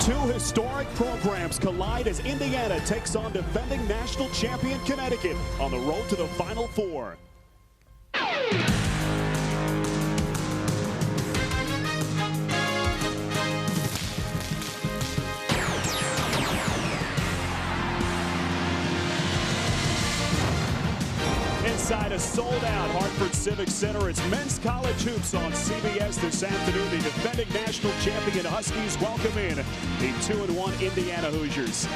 Two historic programs collide as Indiana takes on defending national champion Connecticut on the road to the Final Four. Inside a sold-out Hartford Civic Center, it's men's college hoops on CBS this afternoon. The defending national champion Huskies welcome in the 2-1 Indiana Hoosiers.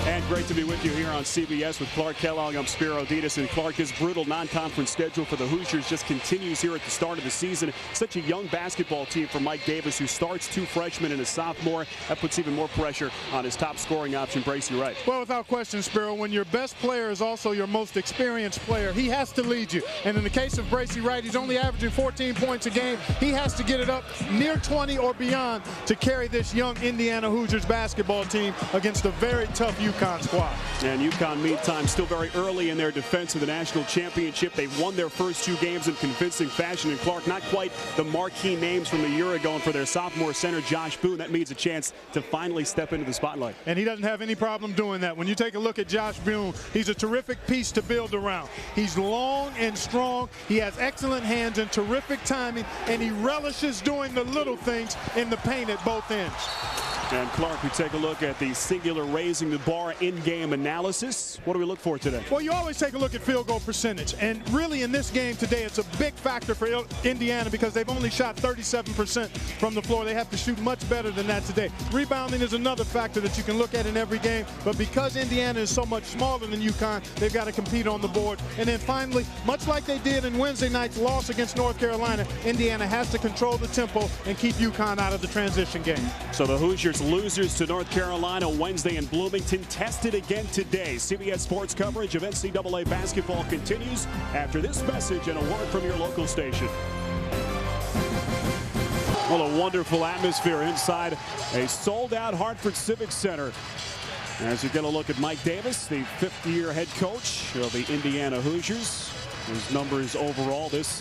And great to be with you here on CBS with Clark Kellogg. I'm Spiro Dedes. And Clark, this brutal non-conference schedule for the Hoosiers just continues here at the start of the season. Such a young basketball team for Mike Davis, who starts two freshmen and a sophomore. That puts even more pressure on his top scoring option, Bracey Wright. Well, without question, Spiro, when your best player is also your most experienced player, he has to lead you. And in the case of Bracey Wright, he's only averaging 14 points a game. He has to get it up near 20 or beyond to carry this young Indiana Hoosiers basketball team against a very tough UConn squad. And UConn, meantime, still very early in their defense of the national championship. They've won their first two games in convincing fashion. And Clark, not quite the marquee names from a year ago. And for their sophomore center, Josh Boone, that means a chance to finally step into the spotlight. And he doesn't have any problem doing that. When you take a look at Josh Boone, he's a terrific piece to build around. He's long and strong. He has excellent hands and terrific timing. And he relishes doing the little things in the paint at both ends. And Clark, we take a look at the singular raising the bar in-game analysis. What do we look for today? Well, you always take a look at field goal percentage. And really in this game today, it's a big factor for Indiana because they've only shot 37% from the floor. They have to shoot much better than that today. Rebounding is another factor that you can look at in every game. But because Indiana is so much smaller than UConn, they've got to compete on the board. And then finally, much like they did in Wednesday night's loss against North Carolina, Indiana has to control the tempo and keep UConn out of the transition game. So the Hoosiers losers to North Carolina Wednesday in Bloomington, tested again today. CBS Sports coverage of NCAA basketball continues after this message and a word from your local station. Well, a wonderful atmosphere inside a sold-out Hartford Civic Center. As you get a look at Mike Davis, the fifth-year head coach of the Indiana Hoosiers. His numbers overall, this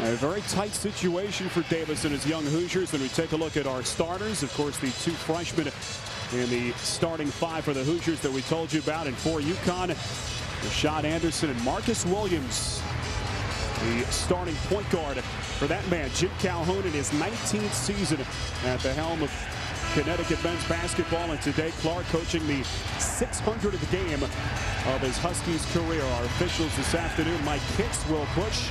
a very tight situation for Davis and his young Hoosiers. When we take a look at our starters, of course, the two freshmen in the starting five for the Hoosiers that we told you about. And for UConn, Rashad Anderson and Marcus Williams, the starting point guard for that man, Jim Calhoun, in his 19th season at the helm of Connecticut men's basketball. And today, Clark coaching the 600th game of his Huskies career. Our officials this afternoon, Mike Hicks, Will Bush,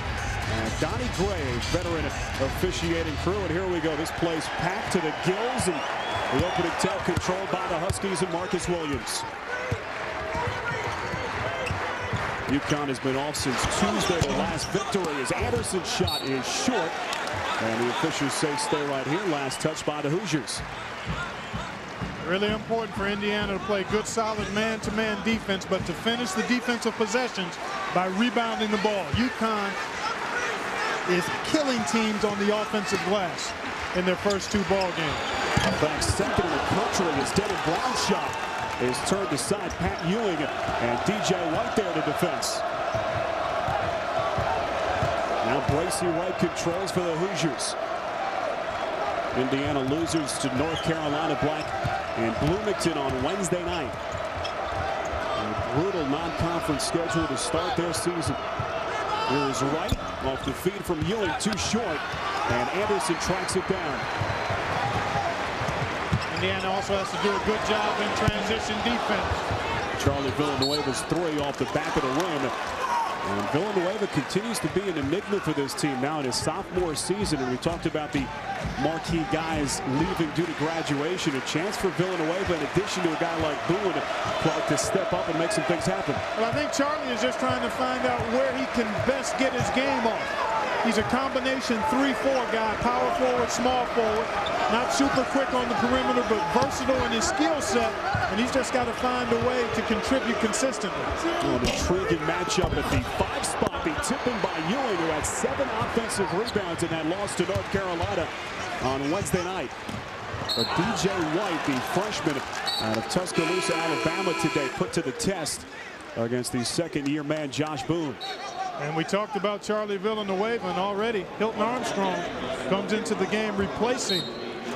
and Donnie Gray, veteran officiating crew. And here we go. This place packed to the gills, and the opening tip controlled by the Huskies and Marcus Williams. UConn has been off since Tuesday, the last victory, as Anderson's shot is short. And the officials say stay right here. Last touch by the Hoosiers. Really important for Indiana to play good, solid man-to-man defense, but to finish the defensive possessions by rebounding the ball. UConn is killing teams on the offensive glass in their first two ball games. In fact, second in the country is Devin Brown's shot is turned aside. Pat Ewing and DJ White there to defense. Now Bracey Wright controls for the Hoosiers. Indiana losers to North Carolina Black and Bloomington on Wednesday night. A brutal non-conference schedule to start their season. Here is Wright off the feed from Ewing, too short, and Anderson tracks it down. Indiana also has to do a good job in transition defense. Charlie Villanueva's three off the back of the rim. And Villanueva continues to be an enigma for this team now in his sophomore season. And we talked about the marquee guys leaving due to graduation. A chance for Villanueva, in addition to a guy like Boone, Clark, to step up and make some things happen. Well, I think Charlie is just trying to find out where he can best get his game off. He's a combination 3-4 guy, power forward, small forward. Not super quick on the perimeter, but versatile in his skill set. And he's just got to find a way to contribute consistently. An intriguing matchup at the 5 spot. The tipping by Ewing, who had 7 offensive rebounds in that loss to North Carolina on Wednesday night. But DJ White, the freshman out of Tuscaloosa, Alabama today, put to the test against the second-year man, Josh Boone. And we talked about Charlie Villanueva, and already Hilton Armstrong comes into the game replacing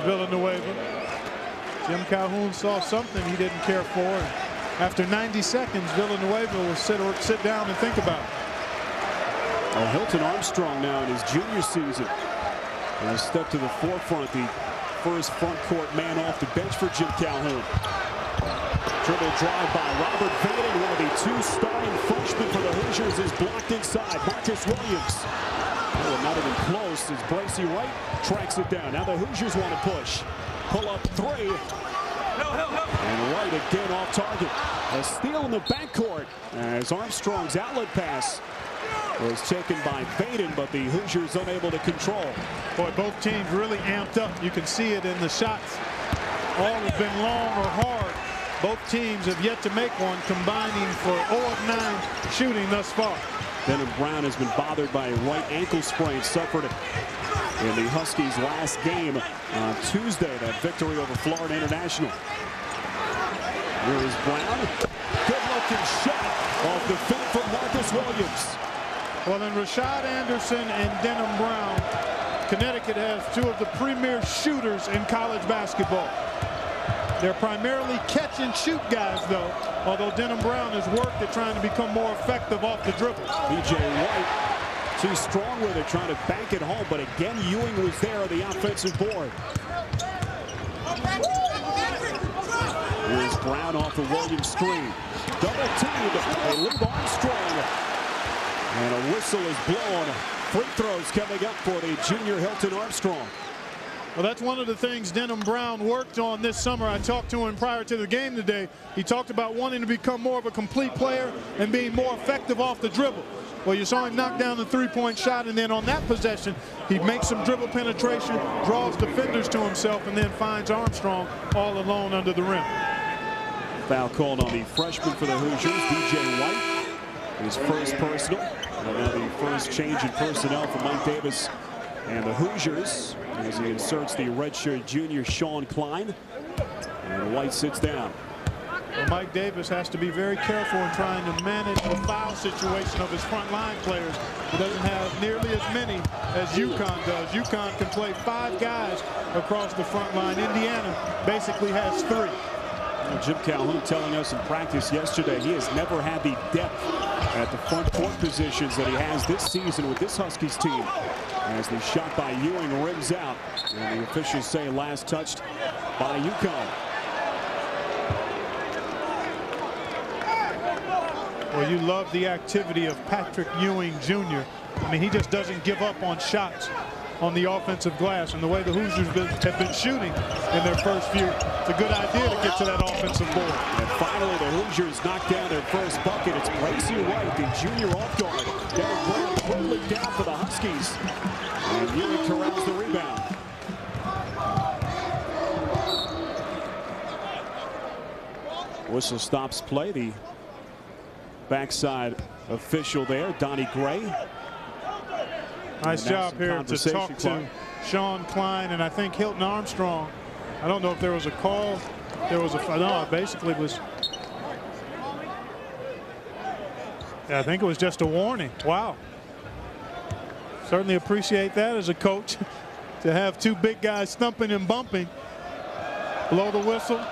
Villanueva. Jim Calhoun saw something he didn't care for. And after 90 seconds, Villanueva will sit down and think about it. Well, Hilton Armstrong now in his junior season has stepped to the forefront, the first front court man off the bench for Jim Calhoun. Dribble drive by Robert Vaden, one of the two starting freshmen for the Hoosiers, is blocked inside. Marcus Williams. Oh, not even close as Bracy Wright tracks it down. Now the Hoosiers want to push. Pull up three. And Wright again off target. A steal in the backcourt as Armstrong's outlet pass was taken by Vaden, but the Hoosiers unable to control. Boy, both teams really amped up. You can see it in the shots. All have been long or hard. Both teams have yet to make one, combining for 0 of 9 shooting thus far. Denham Brown has been bothered by a right ankle sprain suffered in the Huskies' last game on Tuesday, that victory over Florida International. Here is Brown. Good-looking shot off the feet from Marcus Williams. Well, in Rashad Anderson and Denham Brown, Connecticut has two of the premier shooters in college basketball. They're primarily catch-and-shoot guys, though, although Denham Brown has worked at trying to become more effective off the dribble. B.J. White too strong with it, trying to bank it home, but again, Ewing was there on the offensive board. Here's Brown off the Williams screen. Double teamed. They leave Armstrong. And a whistle is blown. Free throws coming up for the junior Hilton Armstrong. Well, that's one of the things Denham Brown worked on this summer. I talked to him prior to the game today. He talked about wanting to become more of a complete player and being more effective off the dribble. Well, you saw him knock down the three-point shot, and then on that possession, he makes some dribble penetration, draws defenders to himself, and then finds Armstrong all alone under the rim. Foul called on the freshman for the Hoosiers, B.J. White. His first personal. And now the first change in personnel for Mike Davis and the Hoosiers as he inserts the redshirt junior Sean Klein. And White sits down. Well, Mike Davis has to be very careful in trying to manage the foul situation of his front line players. He doesn't have nearly as many as UConn does. UConn can play 5 guys across the front line. Indiana basically has 3. Well, Jim Calhoun telling us in practice yesterday he has never had the depth at the front court positions that he has this season with this Huskies team. As the shot by Ewing rims out, and the officials say last touched by UConn. Well, you love the activity of Patrick Ewing Jr. I mean, he just doesn't give up on shots on the offensive glass, and the way the Hoosiers have been shooting in their first few, it's a good idea to get to that offensive board. And finally, the Hoosiers knock down their first bucket. It's Bracy Wright, the junior off guard. Derek Brown quickly down for the Huskies, and Ewing corrals the rebound. Whistle stops play. The backside official there, Donnie Gray. Nice job here to talk to Sean Klein and I think Hilton Armstrong. I don't know if there was a call. There was a no. It basically was. Yeah, I think it was just a warning. Wow. Certainly appreciate that as a coach to have 2 big guys thumping and bumping. Blow the whistle,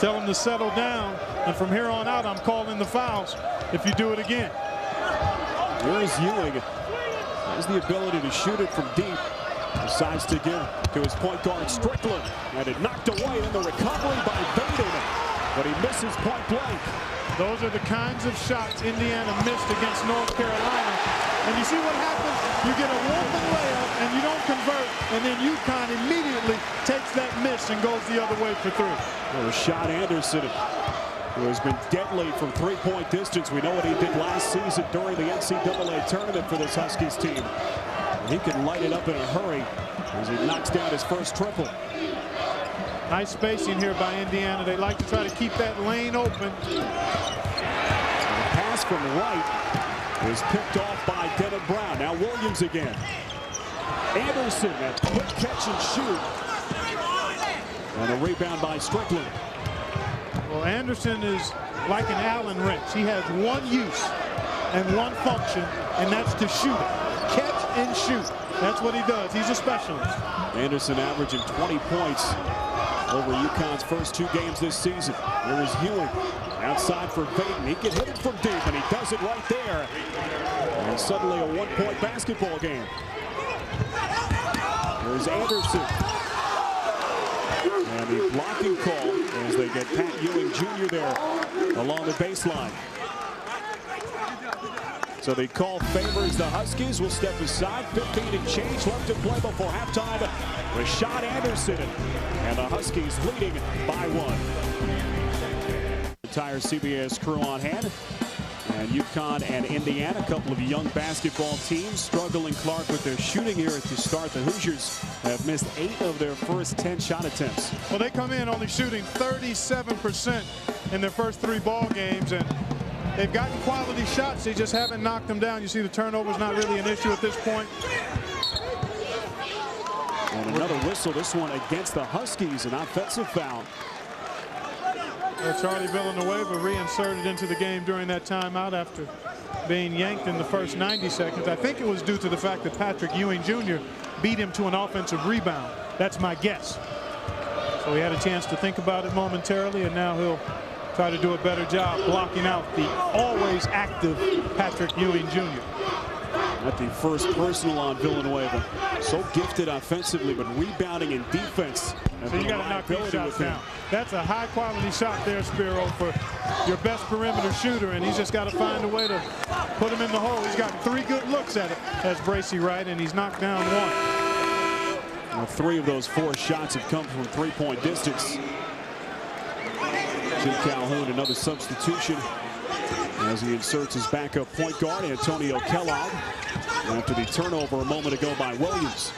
tell them to settle down, and from here on out, I'm calling the fouls if you do it again. Here's Ewing. Has the ability to shoot it from deep. Decides to give to his point guard Strickland. And it knocked away in the recovery by Vaden. But he misses point blank. Those are the kinds of shots Indiana missed against North Carolina. And you see what happens? You get a woman layup and you don't convert. And then UConn immediately takes that miss and goes the other way for 3. Well, Rashad Anderson, who has been deadly from 3-point distance. We know what he did last season during the NCAA tournament for this Huskies team. And he can light it up in a hurry as he knocks down his first triple. Nice spacing here by Indiana. They like to try to keep that lane open. And the pass from Wright is picked off by Denham Brown. Now Williams again. Anderson, that quick catch and shoot. And a rebound by Strickland. Well, Anderson is like an Allen wrench. He has one use and one function, and that's to shoot. Catch and shoot. That's what he does. He's a specialist. Anderson averaging 20 points over UConn's first 2 games this season. There is Ewing outside for Baden. He can hit it from deep, and he does it right there. And suddenly a 1-point basketball game. There's Anderson. And the blocking call as they get Pat Ewing Jr. there along the baseline. So the call favors the Huskies. Will step aside. 15 and change left to play before halftime. Rashad Anderson and the Huskies leading by 1. Entire CBS crew on hand. And UConn and Indiana, a couple of young basketball teams struggling, Clark, with their shooting here at the start. The Hoosiers have missed 8 of their first 10 shot attempts. Well, they come in only shooting 37% in their first 3 ball games, and they've gotten quality shots. They just haven't knocked them down. You see the turnover's not really an issue at this point. And another whistle, this one against the Huskies, an offensive foul. Charlie Villanueva reinserted into the game during that timeout after being yanked in the first 90 seconds. I think it was due to the fact that Patrick Ewing Jr. beat him to an offensive rebound. That's my guess. So he had a chance to think about it momentarily, and now he'll try to do a better job blocking out the always active Patrick Ewing Jr. At the first personal on Villanueva. So gifted offensively, but rebounding in defense. So you got to knock these shots down. That's a high quality shot there, Spiro, for your best perimeter shooter, and he's just got to find a way to put him in the hole. He's got 3 good looks at it as Bracy Wright, and he's knocked down 1. Now, 3 of those 4 shots have come from 3-point distance. Jim Calhoun, another substitution as he inserts his backup point guard, Antonio Kellogg, after the turnover a moment ago by Williams.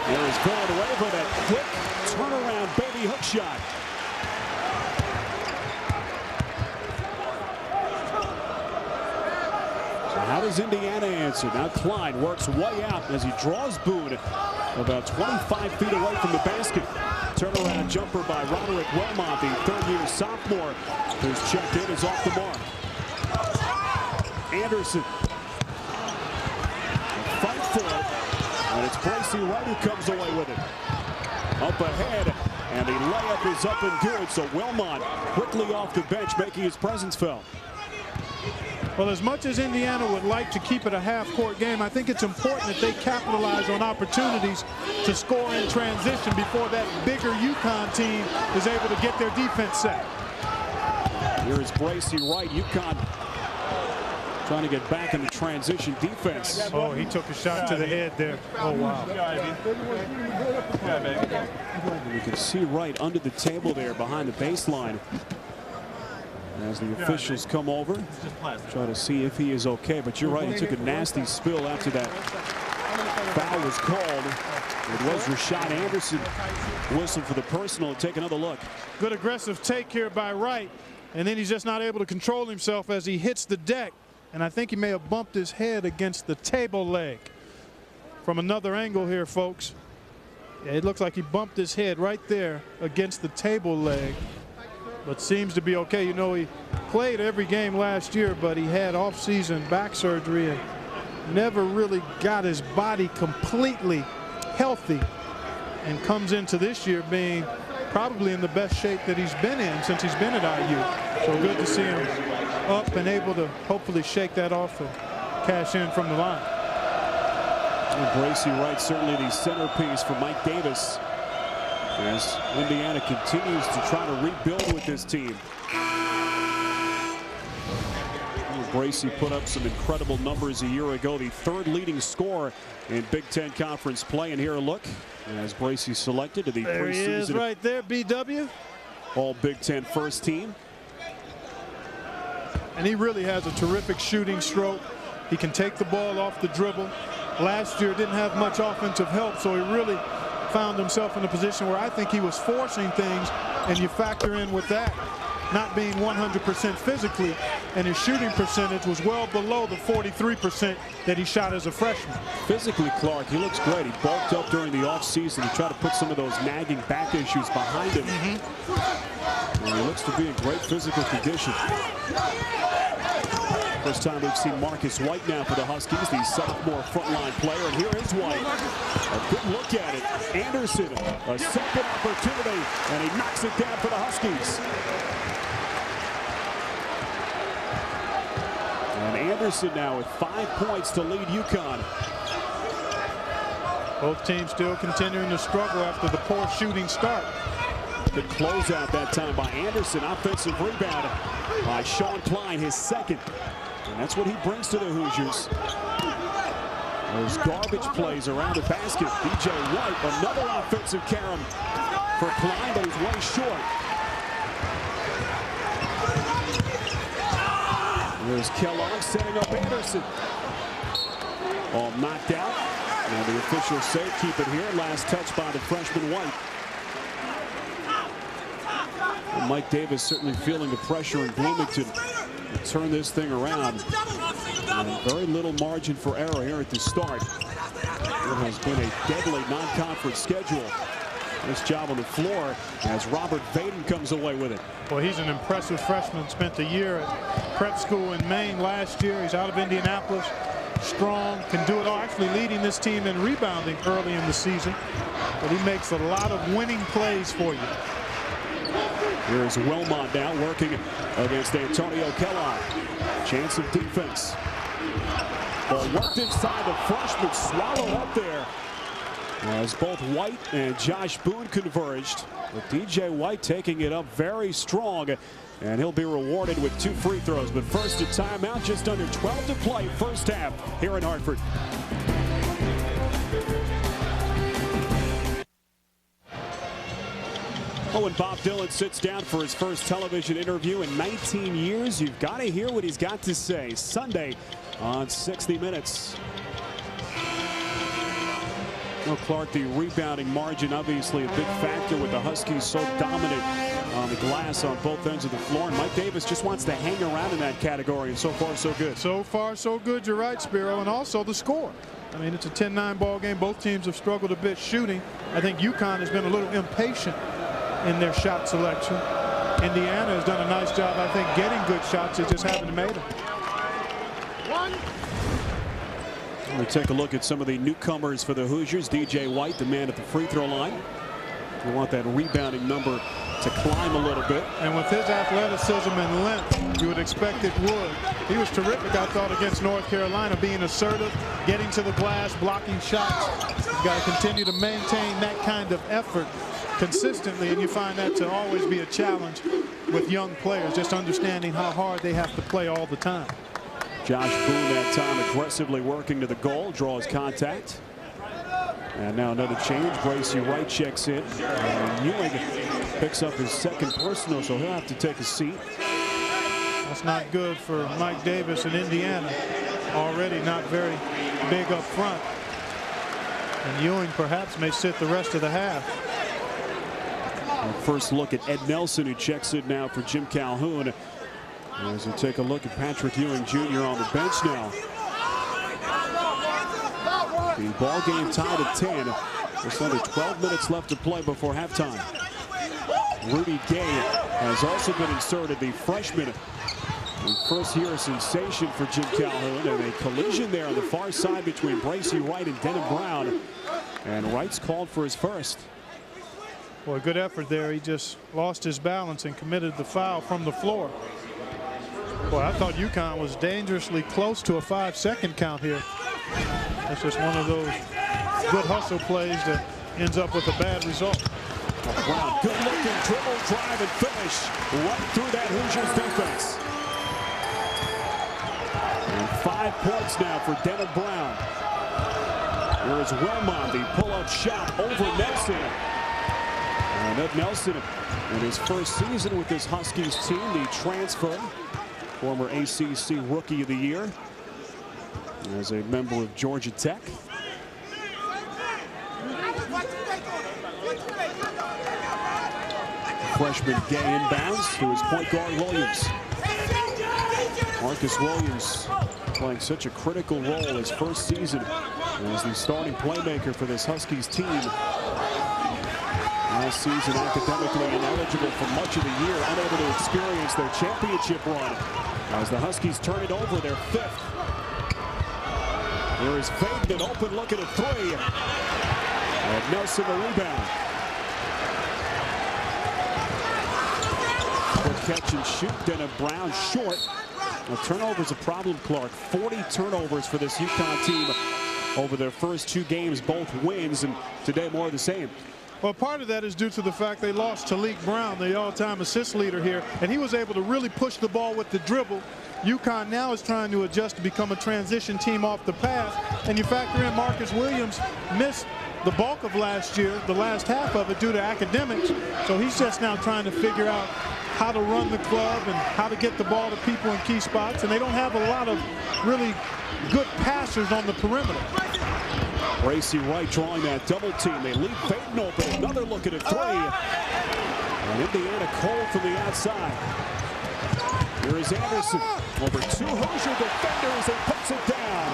There is Villanueva, that quick turnaround baby hook shot. So how does Indiana answer? Now Klein works way out as he draws Boone about 25 feet away from the basket. Turnaround jumper by Roderick Wilmot, the 3rd-year sophomore, who's checked in, is off the mark. Anderson. Fight for it. And it's Bracy Wright who comes away with it. Up ahead, and the layup is up and good. So Wilmot quickly off the bench, making his presence felt. Well, as much as Indiana would like to keep it a half-court game, I think it's important that they capitalize on opportunities to score in transition before that bigger UConn team is able to get their defense set. Here is Bracy Wright. UConn trying to get back in the transition defense. Oh, he took a shot to the head there. Oh, wow. You can see Wright under the table there behind the baseline as the officials come over, try to see if he is okay. But you're right, he took a nasty spill after that foul was called. It was Rashad Anderson whistled for the personal. Take another look. Good aggressive take here by Wright, and then he's just not able to control himself as he hits the deck. And I think he may have bumped his head against the table leg. From another angle here, folks. Yeah, it looks like he bumped his head right there against the table leg, but seems to be okay. You know, he played every game last year, but he had off-season back surgery and never really got his body completely healthy, and comes into this year being probably in the best shape that he's been in since he's been at IU. So good to see him up and able to hopefully shake that off and cash in from the line. And Bracy Wright certainly the centerpiece for Mike Davis as Indiana continues to try to rebuild with this team. Bracy put up some incredible numbers a year ago, the 3rd leading scorer in Big Ten Conference play. And here a look as Bracy selected to the there he is right there, BW. All Big Ten first team. And he really has a terrific shooting stroke. He can take the ball off the dribble. Last year didn't have much offensive help, so he really found himself in a position where I think he was forcing things, and you factor in with that not being 100% physically, and his shooting percentage was well below the 43% that he shot as a freshman. Physically, Clark, he looks great. He bulked up during the offseason. He tried to put some of those nagging back issues behind him. And he looks to be in great physical condition. First time we've seen Marcus White now for the Huskies, the sophomore frontline player. And here is White. A good look at it. Anderson, a second opportunity, and he knocks it down for the Huskies. And Anderson now with 5 points to lead UConn. Both teams still continuing to struggle after the poor shooting start. Good closeout that time by Anderson. Offensive rebound by Sean Klein, his second. And that's what he brings to the Hoosiers. Those garbage plays around the basket. DJ White, another offensive carom for Klein, but he's way short. There's Kellogg setting up Anderson. All knocked out. And the officials say keep it here. Last touch by the freshman White. And Mike Davis certainly feeling the pressure in Bloomington to turn this thing around. And very little margin for error here at the start. It has been a deadly non-conference schedule. Nice job on the floor as Robert Vaden comes away with it. Well, he's an impressive freshman. Spent a year at prep school in Maine last year. He's out of Indianapolis. Strong, can do it all. Actually leading this team in rebounding early in the season. But he makes a lot of winning plays for you. Here's Wilmot now working against Antonio Kellogg. Chance of defense. Ball worked inside, the freshman swallow up there. As both White and Josh Boone converged. With DJ White taking it up very strong. And he'll be rewarded with 2 free throws. But first a timeout, just under 12 to play first half here in Hartford. Oh, and Bob Dylan sits down for his first television interview in 19 years. You've got to hear what he's got to say. Sunday on 60 Minutes. Well, Clark, the rebounding margin obviously a big factor with the Huskies so dominant on the glass on both ends of the floor. And Mike Davis just wants to hang around in that category, and so far so good. So far so good, you're right, Spiro, and also the score. I mean, it's a 10-9 ball game. Both teams have struggled a bit shooting. I think UConn has been a little impatient in their shot selection. Indiana has done a nice job, I think, getting good shots. They just haven't made them. We take a look at some of the newcomers for the Hoosiers. DJ White, the man at the free throw line. We want that rebounding number to climb a little bit. And with his athleticism and length, you would expect it would. He was terrific, I thought, against North Carolina, being assertive, getting to the glass, blocking shots. You've got to continue to maintain that kind of effort consistently, and you find that to always be a challenge with young players, just understanding how hard they have to play all the time. Josh Boone that time aggressively working to the goal, draws contact. And now another change. Bracy Wright checks in. And Ewing picks up his second personal, so he'll have to take a seat. That's not good for Mike Davis in Indiana. Already not very big up front. And Ewing perhaps may sit the rest of the half. Our first look at Ed Nelson, who checks in now for Jim Calhoun. As we take a look at Patrick Ewing Jr. on the bench now. The ball game tied at 10. Just under 12 minutes left to play before halftime. Rudy Gay has also been inserted, the freshman. And first year sensation for Jim Calhoun. And a collision there on the far side between Bracy Wright and Denham Brown. And Wright's called for his first. Boy, good effort there. He just lost his balance and committed the foul from the floor. Boy, I thought UConn was dangerously close to a 5-second count here. That's just one of those good hustle plays that ends up with a bad result. Brown, good looking dribble, drive, and finish right through that Hoosiers defense. And 5 points now for Denham Brown. Here is Wilmot, the pull-up shot over Nelson. And Ed Nelson in his first season with this Huskies team, the transfer. Former ACC Rookie of the Year as a member of Georgia Tech. Freshman Gay inbounds to his point guard Williams. Marcus Williams playing such a critical role his first season as the starting playmaker for this Huskies team. Last season academically ineligible for much of the year, unable to experience their championship run. As the Huskies turn it over, their 5th. Here is Faden, open look at a 3. And Nelson the rebound. Quick catch and shoot. Dennis Brown short. Now, turnovers a problem, Clark. 40 turnovers for this UConn team over their first 2 games, both wins, and today more of the same. Well, part of that is due to the fact they lost Talik Brown, the all-time assist leader here, and he was able to really push the ball with the dribble. UConn now is trying to adjust to become a transition team off the pass, and you factor in Marcus Williams missed the bulk of last year, the last half of it, due to academics, so he's just now trying to figure out how to run the club and how to get the ball to people in key spots, and they don't have a lot of really good passers on the perimeter. Bracy Wright drawing that double team. They leave Faden open. Another look at a 3. And Indiana cold from the outside. Here is Anderson. Over 2 Hoosier defenders. He puts it down.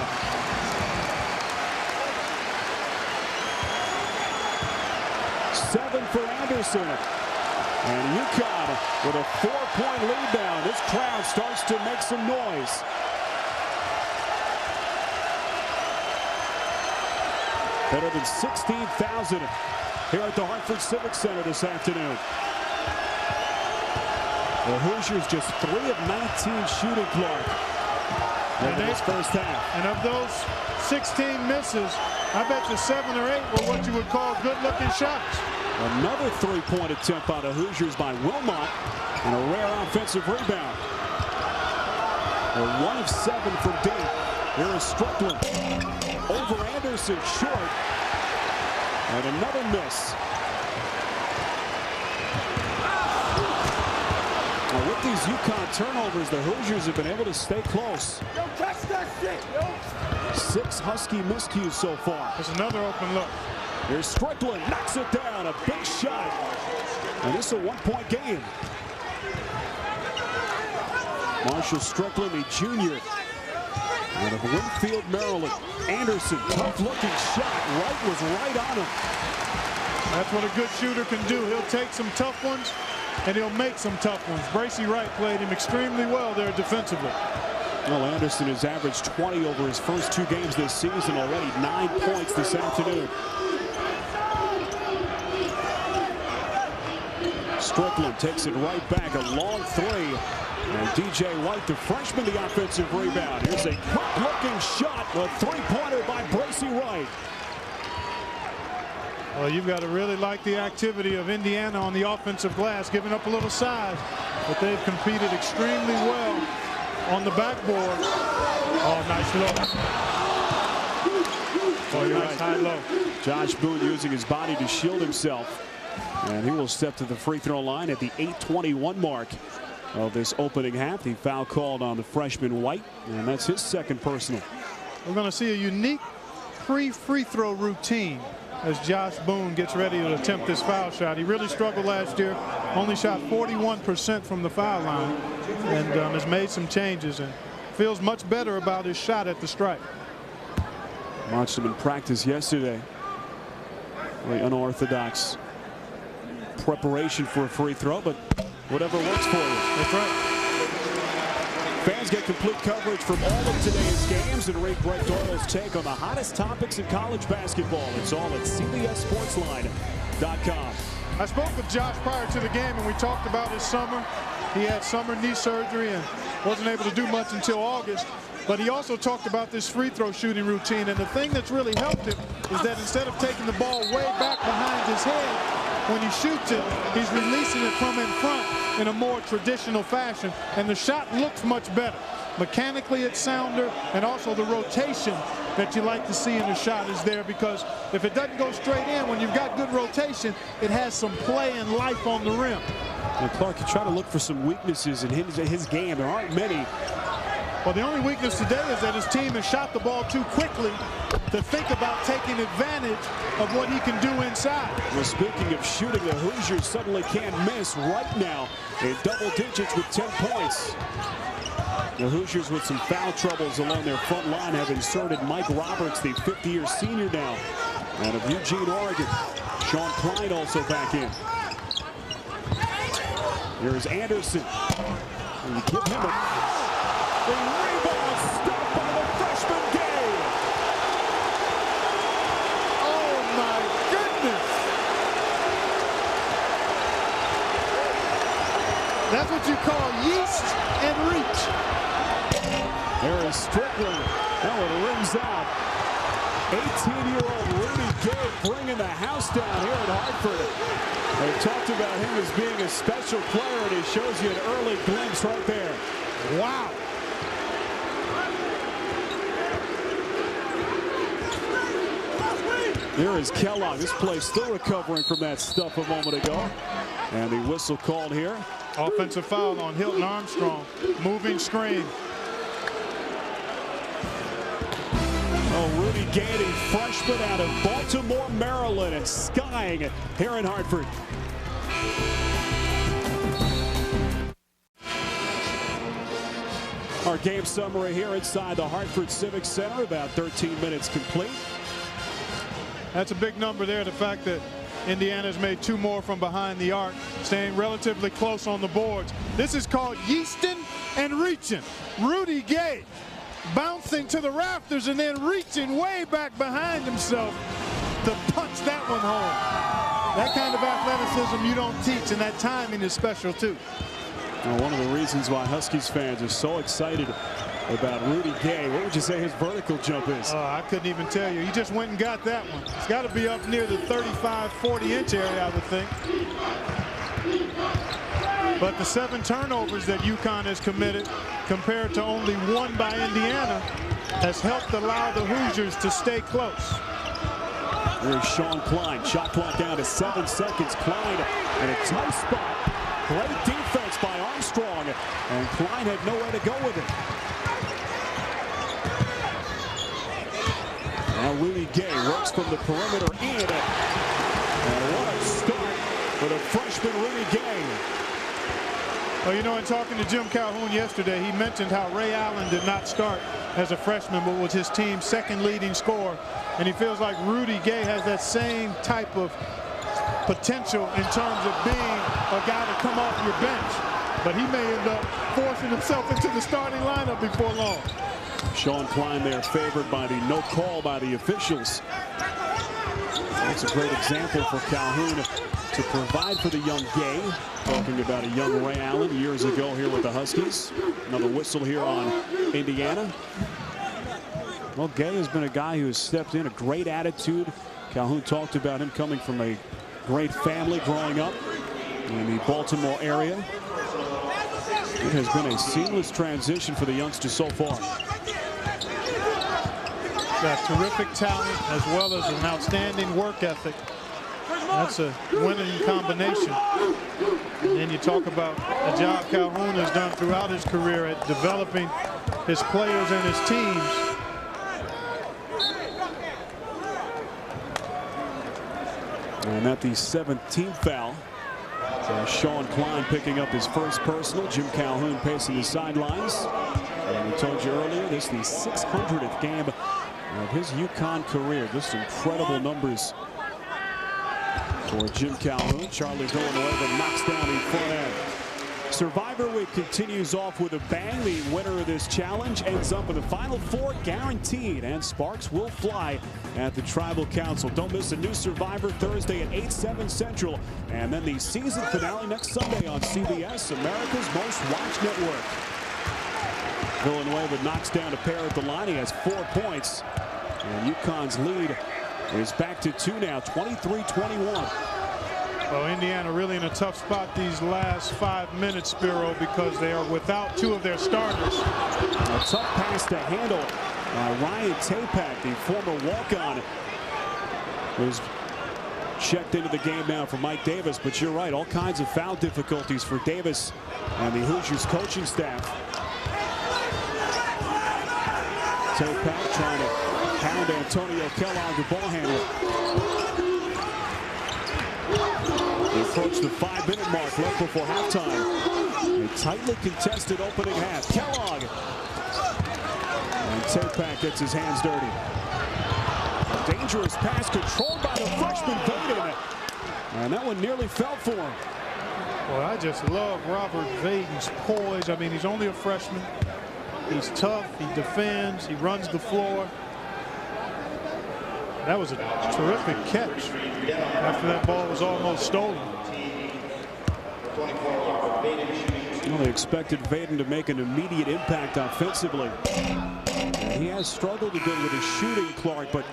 Seven for Anderson. And UConn with a 4-point lead now. This crowd starts to make some noise. Better than 16,000 here at the Hartford Civic Center this afternoon. The Hoosiers just 3 of 19 shooting, Clark, in this first half. And of those 16 misses, I bet you 7 or 8 were what you would call good-looking shots. Another 3-point attempt by the Hoosiers by Wilmot, and a rare offensive rebound. They're 1 of 7 from deep. Here is Strickland. Over Anderson, short. And another miss. Now with these UConn turnovers, the Hoosiers have been able to stay close. Don't touch that shit, 6 Husky miscues so far. There's another open look. Here's Strickland, knocks it down, a big shot. And this is a 1-point game. Marshall Strickland, the junior, out of Winfield, Maryland. Anderson, tough-looking shot. Wright was right on him. That's what a good shooter can do. He'll take some tough ones, and he'll make some tough ones. Bracy Wright played him extremely well there defensively. Well, Anderson has averaged 20 over his first 2 games this season already. 9 points this afternoon. Strickland takes it right back. A long 3. And DJ White, the freshman, the offensive rebound. Here's a quick-looking shot. A 3-pointer by Bracy Wright. Well, you've got to really like the activity of Indiana on the offensive glass, giving up a little size, but they've competed extremely well on the backboard. Oh, nice low. Oh, nice high low. Josh Boone using his body to shield himself. And he will step to the free throw line at the 8:21 mark of this opening half. The foul called on the freshman White, and that's his 2nd personal. We're going to see a unique pre-free throw routine as Josh Boone gets ready to attempt this foul shot. He really struggled last year, only shot 41% from the foul line, and has made some changes and feels much better about his shot at the stripe. Watched him in practice yesterday. Really unorthodox preparation for a free throw, but whatever works for you. That's right. Fans get complete coverage from all of today's games and read Greg Doyle's take on the hottest topics in college basketball. It's all at CBSSportsline.com. I spoke with Josh prior to the game, and we talked about his summer. He had summer knee surgery and wasn't able to do much until August. But he also talked about this free throw shooting routine, and the thing that's really helped him is that instead of taking the ball way back behind his head, when he shoots it, he's releasing it from in front in a more traditional fashion, and the shot looks much better. Mechanically, it's sounder, and also the rotation that you like to see in the shot is there, because if it doesn't go straight in, when you've got good rotation, it has some play and life on the rim. And Clark, you try to look for some weaknesses in his game. There aren't many. Well, the only weakness today is that his team has shot the ball too quickly to think about taking advantage of what he can do inside. Well, speaking of shooting, the Hoosiers suddenly can't miss right now in double digits with 10 points. The Hoosiers with some foul troubles along their front line have inserted Mike Roberts, the 50-year senior now, out of Eugene, Oregon. Sean Klein also back in. Here's Anderson. And you give him a The rebound stopped by the freshman Gay. Oh my goodness. That's what you call yeast and reach. There is Strickland. That one rims out. 18-year-old Rudy Gay bringing the house down here at Hartford. They talked about him as being a special player, and he shows you an early glimpse right there. Wow. There is Kellogg. This play still recovering from that stuff a moment ago. And the whistle called here. Offensive foul on Hilton Armstrong. Moving screen. Oh, Rudy Gay, a freshman out of Baltimore, Maryland, and skying here in Hartford. Our game summary here inside the Hartford Civic Center, about 13 minutes complete. That's a big number there. The fact that Indiana's made 2 more from behind the arc, staying relatively close on the boards. This is called yeasting and reaching. Rudy Gay bouncing to the rafters and then reaching way back behind himself to punch that one home. That kind of athleticism you don't teach, and that timing is special too. Well, one of the reasons why Huskies fans are so excited about Rudy Gay, what would you say his vertical jump is? I couldn't even tell you. He just went and got that one. It's got to be up near the 35, 40-inch area, I would think. But the 7 turnovers that UConn has committed, compared to only 1 by Indiana, has helped allow the Hoosiers to stay close. Here's Sean Klein. Shot clock down to 7 seconds. Klein in a tight spot. Great defense by Armstrong. And Klein had nowhere to go with it. Now Rudy Gay works from the perimeter in. And what a start for the freshman Rudy Gay. Well, you know, in talking to Jim Calhoun yesterday, he mentioned how Ray Allen did not start as a freshman, but was his team's 2nd leading scorer. And he feels like Rudy Gay has that same type of potential in terms of being a guy to come off your bench. But he may end up forcing himself into the starting lineup before long. Sean Klein there favored by the no call by the officials. That's a great example for Calhoun to provide for the young Gay. Talking about a young Ray Allen years ago here with the Huskies. Another whistle here on Indiana. Well, Gay has been a guy who has stepped in, a great attitude. Calhoun talked about him coming from a great family growing up in the Baltimore area. It has been a seamless transition for the youngsters so far. Got terrific talent as well as an outstanding work ethic. That's a winning combination. And then you talk about a job Calhoun has done throughout his career at developing his players and his teams. And at the 17th foul. So Sean Klein picking up his first personal. Jim Calhoun pacing the sidelines. And we told you earlier, this is the 600th game of his UConn career. Just incredible numbers for Jim Calhoun. Charlie Villanueva knocks down the front end. Survivor Week continues off with a bang. The winner of this challenge ends up in the Final Four guaranteed, and sparks will fly at the Tribal Council. Don't miss a new Survivor Thursday at 8/7 Central, and then the season finale next Sunday on CBS, America's Most Watched Network. Villanueva knocks down a pair at the line. He has 4 points, and UConn's lead is back to 2 now, 23-21. Well, Indiana really in a tough spot these last 5 minutes, Spiro, because they are without 2 of their starters. A tough pass to handle. Ryan Tapak, the former walk-on, was checked into the game now for Mike Davis. But you're right, all kinds of foul difficulties for Davis and the Hoosiers coaching staff. Tapak trying to hound Antonio Kellogg, the ball handler. They approach the 5-minute mark left before halftime. A tightly contested opening half. Kellogg. And Tapak gets his hands dirty. A dangerous pass controlled by the freshman Vaden. And that one nearly fell for him. Well, I just love Robert Vaden's poise. I mean, he's only a freshman. He's tough, he defends, he runs the floor. That was a terrific catch after that ball was almost stolen. Well, they expected Vaden to make an immediate impact offensively. And he has struggled a bit with his shooting, Clark, but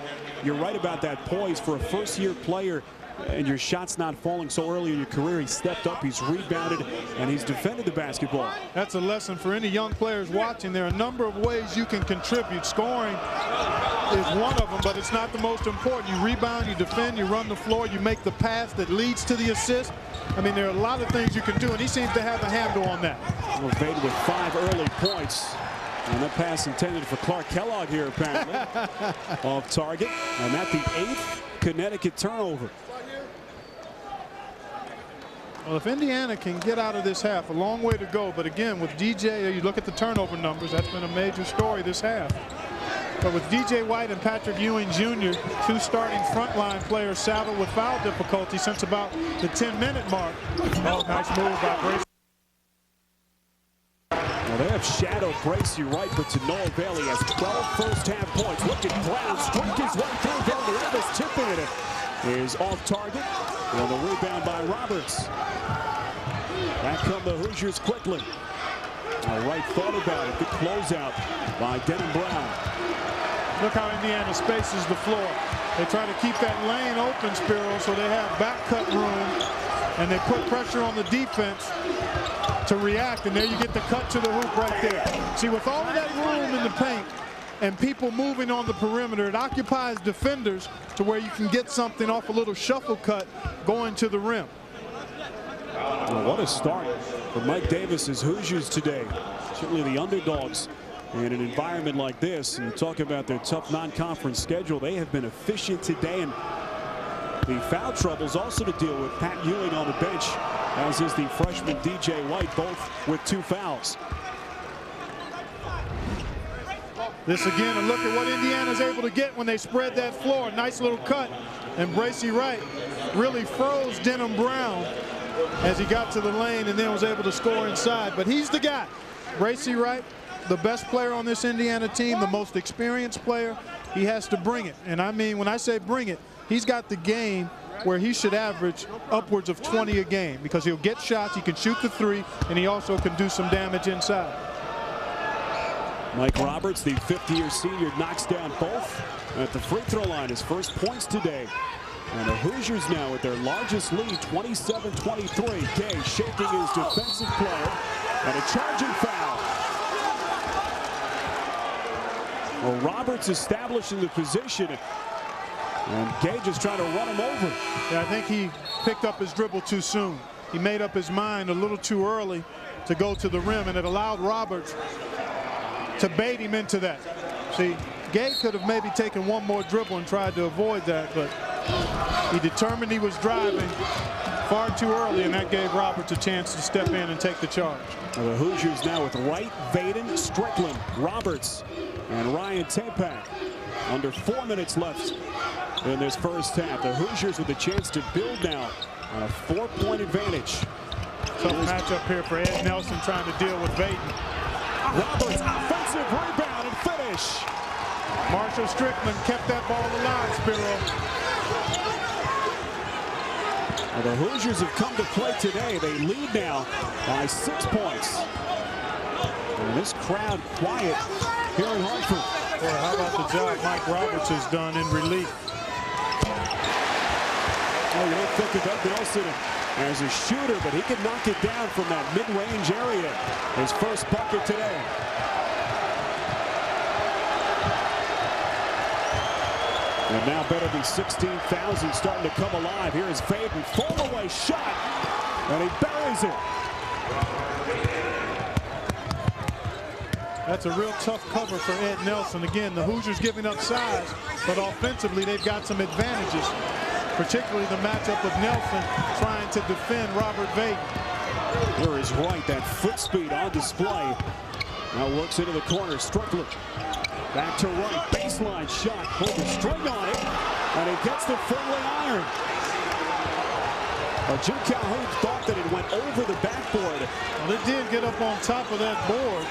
you're right about that poise for a first-year player. And your shot's not falling so early in your career. He stepped up, he's rebounded, and he's defended the basketball. That's a lesson for any young players watching. There are a number of ways you can contribute. Scoring is one of them, but it's not the most important. You rebound, you defend, you run the floor, you make the pass that leads to the assist. I mean, there are a lot of things you can do, and he seems to have a handle on that. Well, Vaden with 5 early points. And that pass intended for Clark Kellogg here, apparently. Off target. And that's the 8th Connecticut turnover. Well, if Indiana can get out of this half, a long way to go. But again, with DJ, you look at the turnover numbers, that's been a major story this half. But with DJ White and Patrick Ewing Jr., 2 starting frontline players saddled with foul difficulty since about the 10-minute mark. Oh, nice move by Gracie. Well, they have shadowed Gracie Wright, but to no avail. He has 12 first-half points. Look at Brown strike his way through. Davis tipping it is off target. And the rebound by Roberts. Back come the Hoosiers quickly. Wright thought about it. Good closeout by Denham Brown. Look how Indiana spaces the floor. They try to keep that lane open, Spiro, so they have back cut room, and they put pressure on the defense to react, and there you get the cut to the hoop right there. See, with all of that room in the paint and people moving on the perimeter, it occupies defenders to where you can get something off a little shuffle cut going to the rim. Well, what a start for Mike Davis's Hoosiers today. Certainly the underdogs in an environment like this. And you talk about their tough non-conference schedule. They have been efficient today, and the foul troubles also to deal with. Pat Ewing on the bench, as is the freshman DJ White, both with 2 fouls. This again, a look at what Indiana's able to get when they spread that floor. Nice little cut, and Gracie Wright really froze Denham Brown as he got to the lane and then was able to score inside. But he's the guy. Gracie Wright, the best player on this Indiana team, the most experienced player. He has to bring it. And I mean, when I say bring it, he's got the game where he should average upwards of 20 a game, because he'll get shots, he can shoot the 3, and he also can do some damage inside. Mike Roberts, the 5th-year senior, knocks down both at the free throw line. His first points today. And the Hoosiers now with their largest lead, 27-23. Gay shaking his defensive player, and a charging foul. Well, Roberts establishing the position, and Gay just trying to run him over. Yeah, I think he picked up his dribble too soon. He made up his mind a little too early to go to the rim, and it allowed Roberts to bait him into that. See, Gay could have maybe taken one more dribble and tried to avoid that, but he determined he was driving far too early, and that gave Roberts a chance to step in and take the charge. Well, the Hoosiers now with Wright, Vaden, Strickland, Roberts, and Ryan Tapak. Under 4 minutes left in this first half. The Hoosiers with a chance to build now on a 4-point advantage. Tough matchup here for Ed Nelson trying to deal with Vaden. Roberts, offensive rebound and finish. Marshall Strickland kept that ball alive, Spiro. Well, the Hoosiers have come to play today. They lead now by 6 points. And this crowd quiet here in Hartford. Boy, how about the job Mike Roberts has done in relief? Oh, you don't think of Ed Nelson as a shooter, but he can knock it down from that mid-range area. His first bucket today. And now better than 16,000 starting to come alive. Here is Vaden, fall-away shot, and he buries it. That's a real tough cover for Ed Nelson. Again, the Hoosiers giving up size, but offensively they've got some advantages, particularly the matchup of Nelson trying to defend Robert Vaden. Here is Wright, that foot speed on display. Now works into the corner, Strickland. Back to Wright, baseline shot, pulled the string on it, and he gets the four-way iron. Jim Calhoun thought that it went over the backboard. Well, it did get up on top of that board.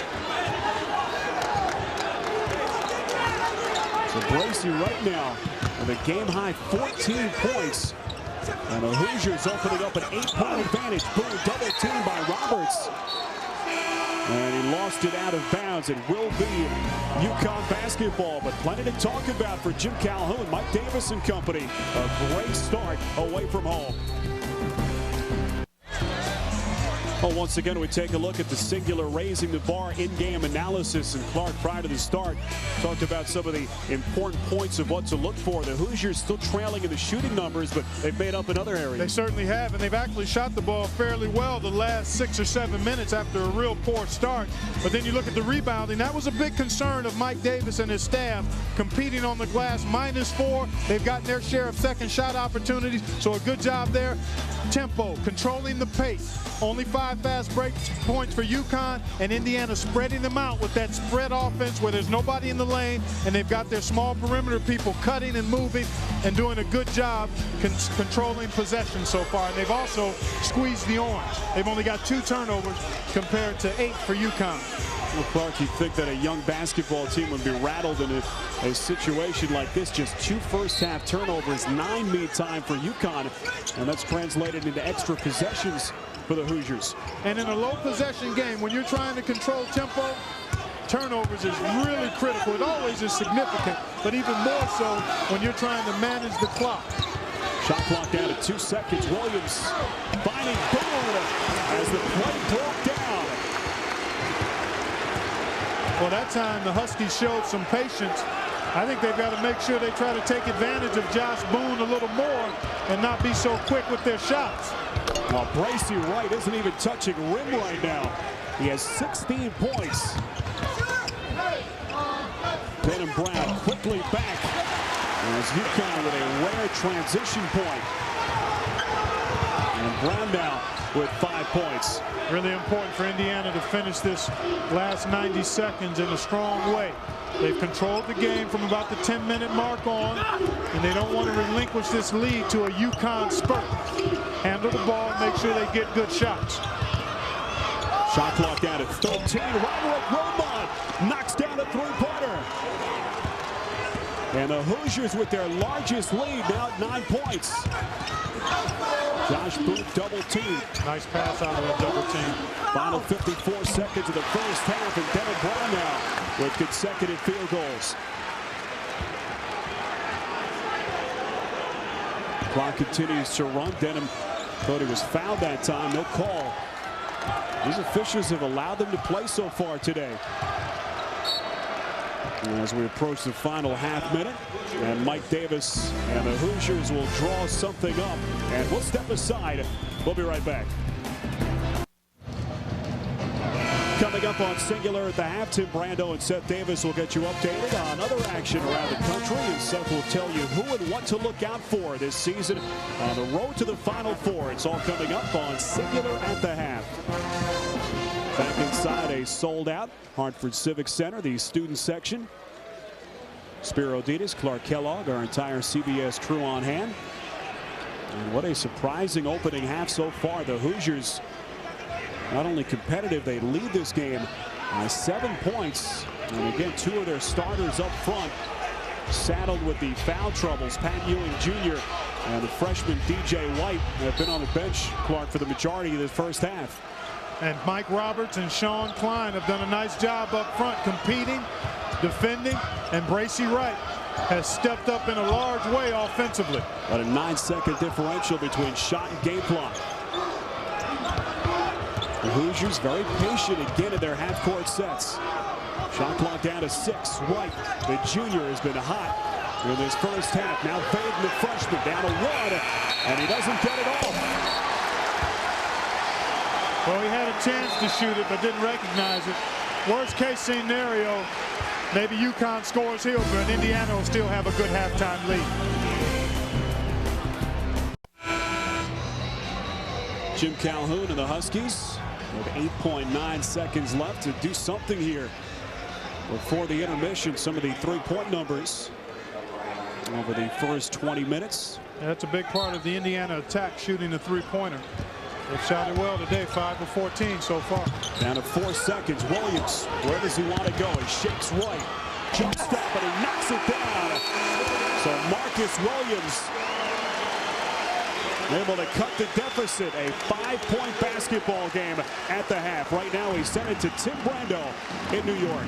So Bracy right now with a game-high 14 points. And the Hoosiers opening up an 8-point advantage. Boom, double team by Roberts. And he lost it out of bounds. It will be UConn basketball, but plenty to talk about for Jim Calhoun, Mike Davis and company. A great start away from home. Well, once again, we take a look at the singular raising the bar in-game analysis. And Clark, prior to the start, talked about some of the important points of what to look for. The Hoosiers still trailing in the shooting numbers, but they've made up in other areas. They certainly have, and they've actually shot the ball fairly well the last 6 or 7 minutes after a real poor start. But then you look at the rebounding. That was a big concern of Mike Davis and his staff, competing on the glass. -4. They've gotten their share of second shot opportunities, so a good job there. Tempo, controlling the pace. Only 5 fast break points for UConn, and Indiana spreading them out with that spread offense where there's nobody in the lane, and they've got their small perimeter people cutting and moving and doing a good job controlling possession so far. And they've also squeezed the orange. They've only got 2 turnovers compared to 8 for UConn. Well, Clark, you'd think that a young basketball team would be rattled in a situation like this. Just 2 first-half turnovers, 9 meantime for UConn, and that's translated into extra possessions for the Hoosiers. And in a low possession game, when you're trying to control tempo, turnovers is really critical. It always is significant, but even more so when you're trying to manage the clock. Shot clock down to 2 seconds. Williams finding Boone as the play broke down. Well, that time the Huskies showed some patience. I think they've got to make sure they try to take advantage of Josh Boone a little more and not be so quick with their shots. Well, Bracy Wright isn't even touching rim right now. He has 16 points. Denham Brown quickly back. As UConn with a rare transition point. And Brown now with 5 points. Really important for Indiana to finish this last 90 seconds in a strong way. They've controlled the game from about the 10-minute mark on, and they don't want to relinquish this lead to a UConn spurt. Handle the ball and make sure they get good shots. Shot clock down at 13. Roderick Romont knocks down a 3-pointer. And the Hoosiers with their largest lead now at 9 points. Josh Booth double team. Nice pass out of that double team. Final 54 seconds of the first half, and Denham Brown now with consecutive field goals. Clock continues to run. Denham thought he was fouled that time. No call. These officials have allowed them to play so far today. As we approach the final half minute, and Mike Davis and the Hoosiers will draw something up, and we'll step aside. We'll be right back. Coming up on Singular at the half, Tim Brando and Seth Davis will get you updated on other action around the country, and Seth will tell you who and what to look out for this season on the road to the Final Four. It's all coming up on Singular at the half. Back inside a sold-out Hartford Civic Center, the student section. Spiro Ditas, Clark Kellogg, our entire CBS crew on hand. And what a surprising opening half so far. The Hoosiers not only competitive, they lead this game by 7 points. And again, 2 of their starters up front saddled with the foul troubles. Pat Ewing Jr. and the freshman DJ White have been on the bench, Clark, for the majority of the first half. And Mike Roberts and Sean Klein have done a nice job up front, competing, defending, and Bracy Wright has stepped up in a large way offensively. But a 9-second differential between shot and game clock. The Hoosiers very patient again in their half-court sets. Shot clock down to 6. White, the junior, has been hot in this first half. Now Faden, the freshman, down to 1, and he doesn't get it off. Well, he had a chance to shoot it, but didn't recognize it. Worst case scenario, maybe UConn scores here, but Indiana will still have a good halftime lead. Jim Calhoun and the Huskies with 8.9 seconds left to do something here before the intermission. Some of the three-point numbers over the first 20 minutes. That's a big part of the Indiana attack, shooting the three-pointer. They've shot it well today, 5 of 14 so far. Down to 4 seconds. Williams, where does he want to go? He shakes right. Jump stop, and he knocks it down. So Marcus Williams able to cut the deficit. A 5-point basketball game at the half. Right now, he sent it to Tim Brando in New York.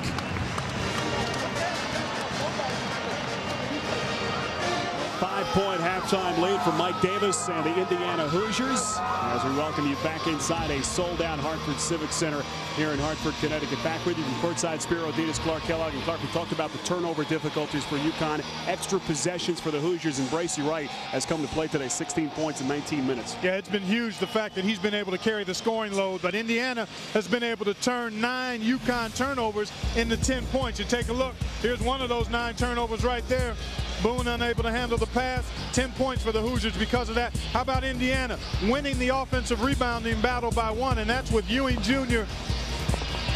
5-point halftime lead for Mike Davis and the Indiana Hoosiers as we welcome you back inside a sold-out Hartford Civic Center here in Hartford, Connecticut. Back with you from courtside, Spiro Dinas, Clark Kellogg. And Clark, we talked about the turnover difficulties for UConn. Extra possessions for the Hoosiers, and Bracey Wright has come to play today, 16 points in 19 minutes. Yeah, it's been huge, the fact that he's been able to carry the scoring load, but Indiana has been able to turn 9 UConn turnovers into 10 points. You take a look, here's one of those 9 turnovers right there. Boone unable to handle the pass. 10 points for the Hoosiers because of that. How about Indiana winning the offensive rebounding battle by 1, and that's with Ewing Jr.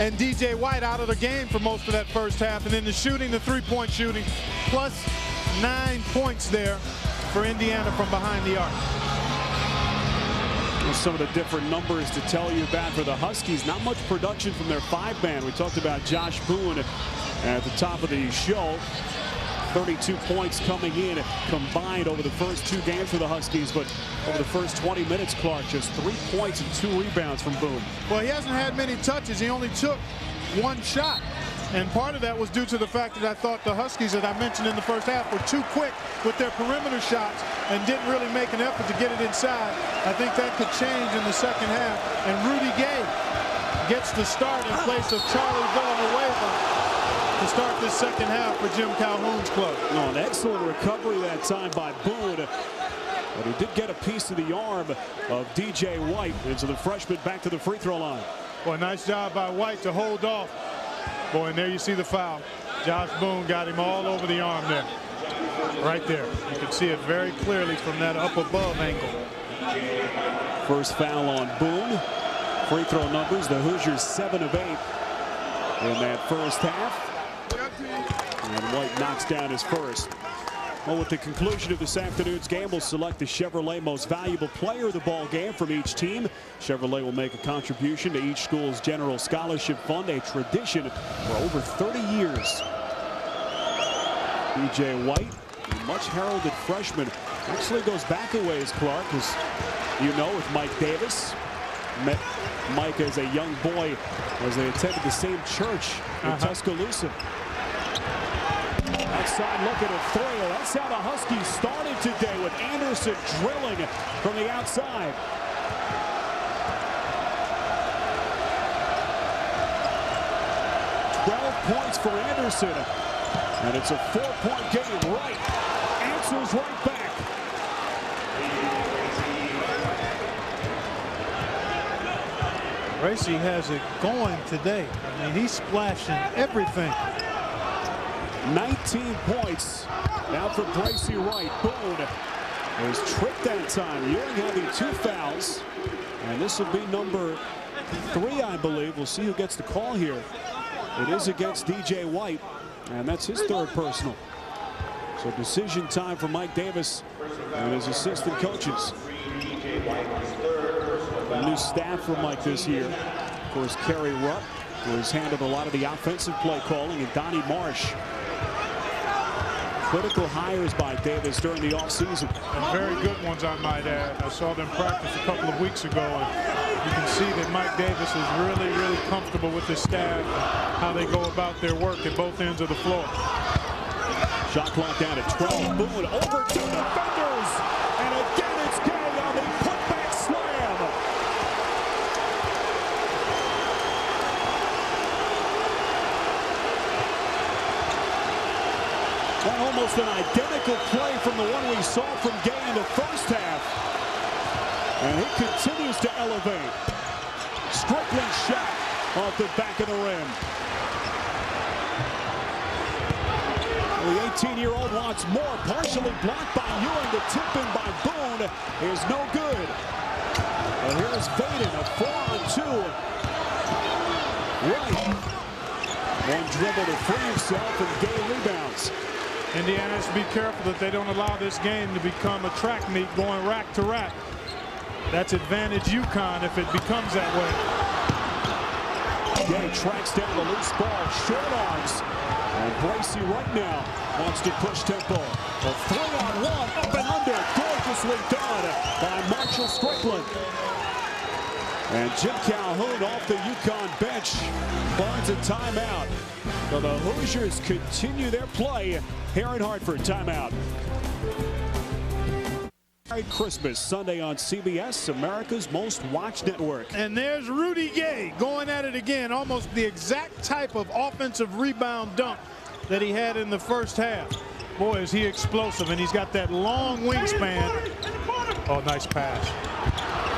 and DJ White out of the game for most of that first half. And then the shooting, the 3-point shooting, plus 9 points there for Indiana from behind the arc. Some of the different numbers to tell you about for the Huskies. Not much production from their 5-man. We talked about Josh Boone at the top of the show. 32 points coming in combined over the first 2 games for the Huskies, but over the first 20 minutes, Clark, just 3 points and 2 rebounds from Boone. Well, he hasn't had many touches. He only took 1 shot. And part of that was due to the fact that I thought the Huskies, as I mentioned in the first half, were too quick with their perimeter shots and didn't really make an effort to get it inside. I think that could change in the second half. And Rudy Gay gets the start in place of Charlie Villanueva to start this second half for Jim Calhoun's club. Oh, an excellent recovery that time by Boone. But he did get a piece of the arm of DJ White. And so the freshman back to the free throw line. Well, nice job by White to hold off. Boy, and there you see the foul. Josh Boone got him all over the arm there. Right there. You can see it very clearly from that up above angle. First foul on Boone. Free throw numbers, the Hoosiers 7 of 8 in that first half. And White knocks down his first. Well, with the conclusion of this afternoon's game, we'll select the Chevrolet Most Valuable Player of the ball game from each team. Chevrolet will make a contribution to each school's general scholarship fund, a tradition for over 30 years. DJ White, a much heralded freshman, actually goes back a ways, Clark, as you know, with Mike Davis. Met Mike as a young boy as they attended the same church in Tuscaloosa. Outside look at a three. That's how the Huskies started today, with Anderson drilling from the outside. Points for Anderson, and it's a 4-point game. Wright answers right back. Bracey has it going today. I mean, he's splashing everything. 19 points now for Bracey Wright. Boone was tripped that time. Ewing having 2 fouls, and this will be number 3, I believe. We'll see who gets the call here. It is against DJ White, and that's his 3rd personal. So decision time for Mike Davis and his assistant coaches. A new staff for Mike this year. Of course, Kerry Rupp, who has handled a lot of the offensive play calling, and Donnie Marsh. Critical hires by Davis during the offseason. And very good ones, I might add. I saw them practice a couple of weeks ago, and you can see that Mike Davis is really, really comfortable with his staff, how they go about their work at both ends of the floor. Shot clock down at 12. Boone over 2 defenders, and again it's Gay on the putback slam. Well, almost an identical play from the one we saw from Gay in the first half. And he continues to elevate. Strickland shot off the back of the rim. The 18-year-old wants more. Partially blocked by Ewing. The tip-in by Boone is no good. And here's Vaden, a 4-on-2. Right. One dribble to free himself, and Gay rebounds. Indiana has to be careful that they don't allow this game to become a track meet going rack to rack. That's advantage UConn if it becomes that way. Gay tracks down the loose ball. Short arms. And Bracy right now wants to push tempo. A 3-on-1, up and under, gorgeously done by Marshall Strickland. And Jim Calhoun off the UConn bench finds a timeout. So the Hoosiers continue their play here in Hartford. Timeout. Merry Christmas Sunday on CBS, America's most watched network. And there's Rudy Gay going at it again. Almost the exact type of offensive rebound dunk that he had in the first half. Boy, is he explosive, and he's got that long wingspan. Oh, nice pass.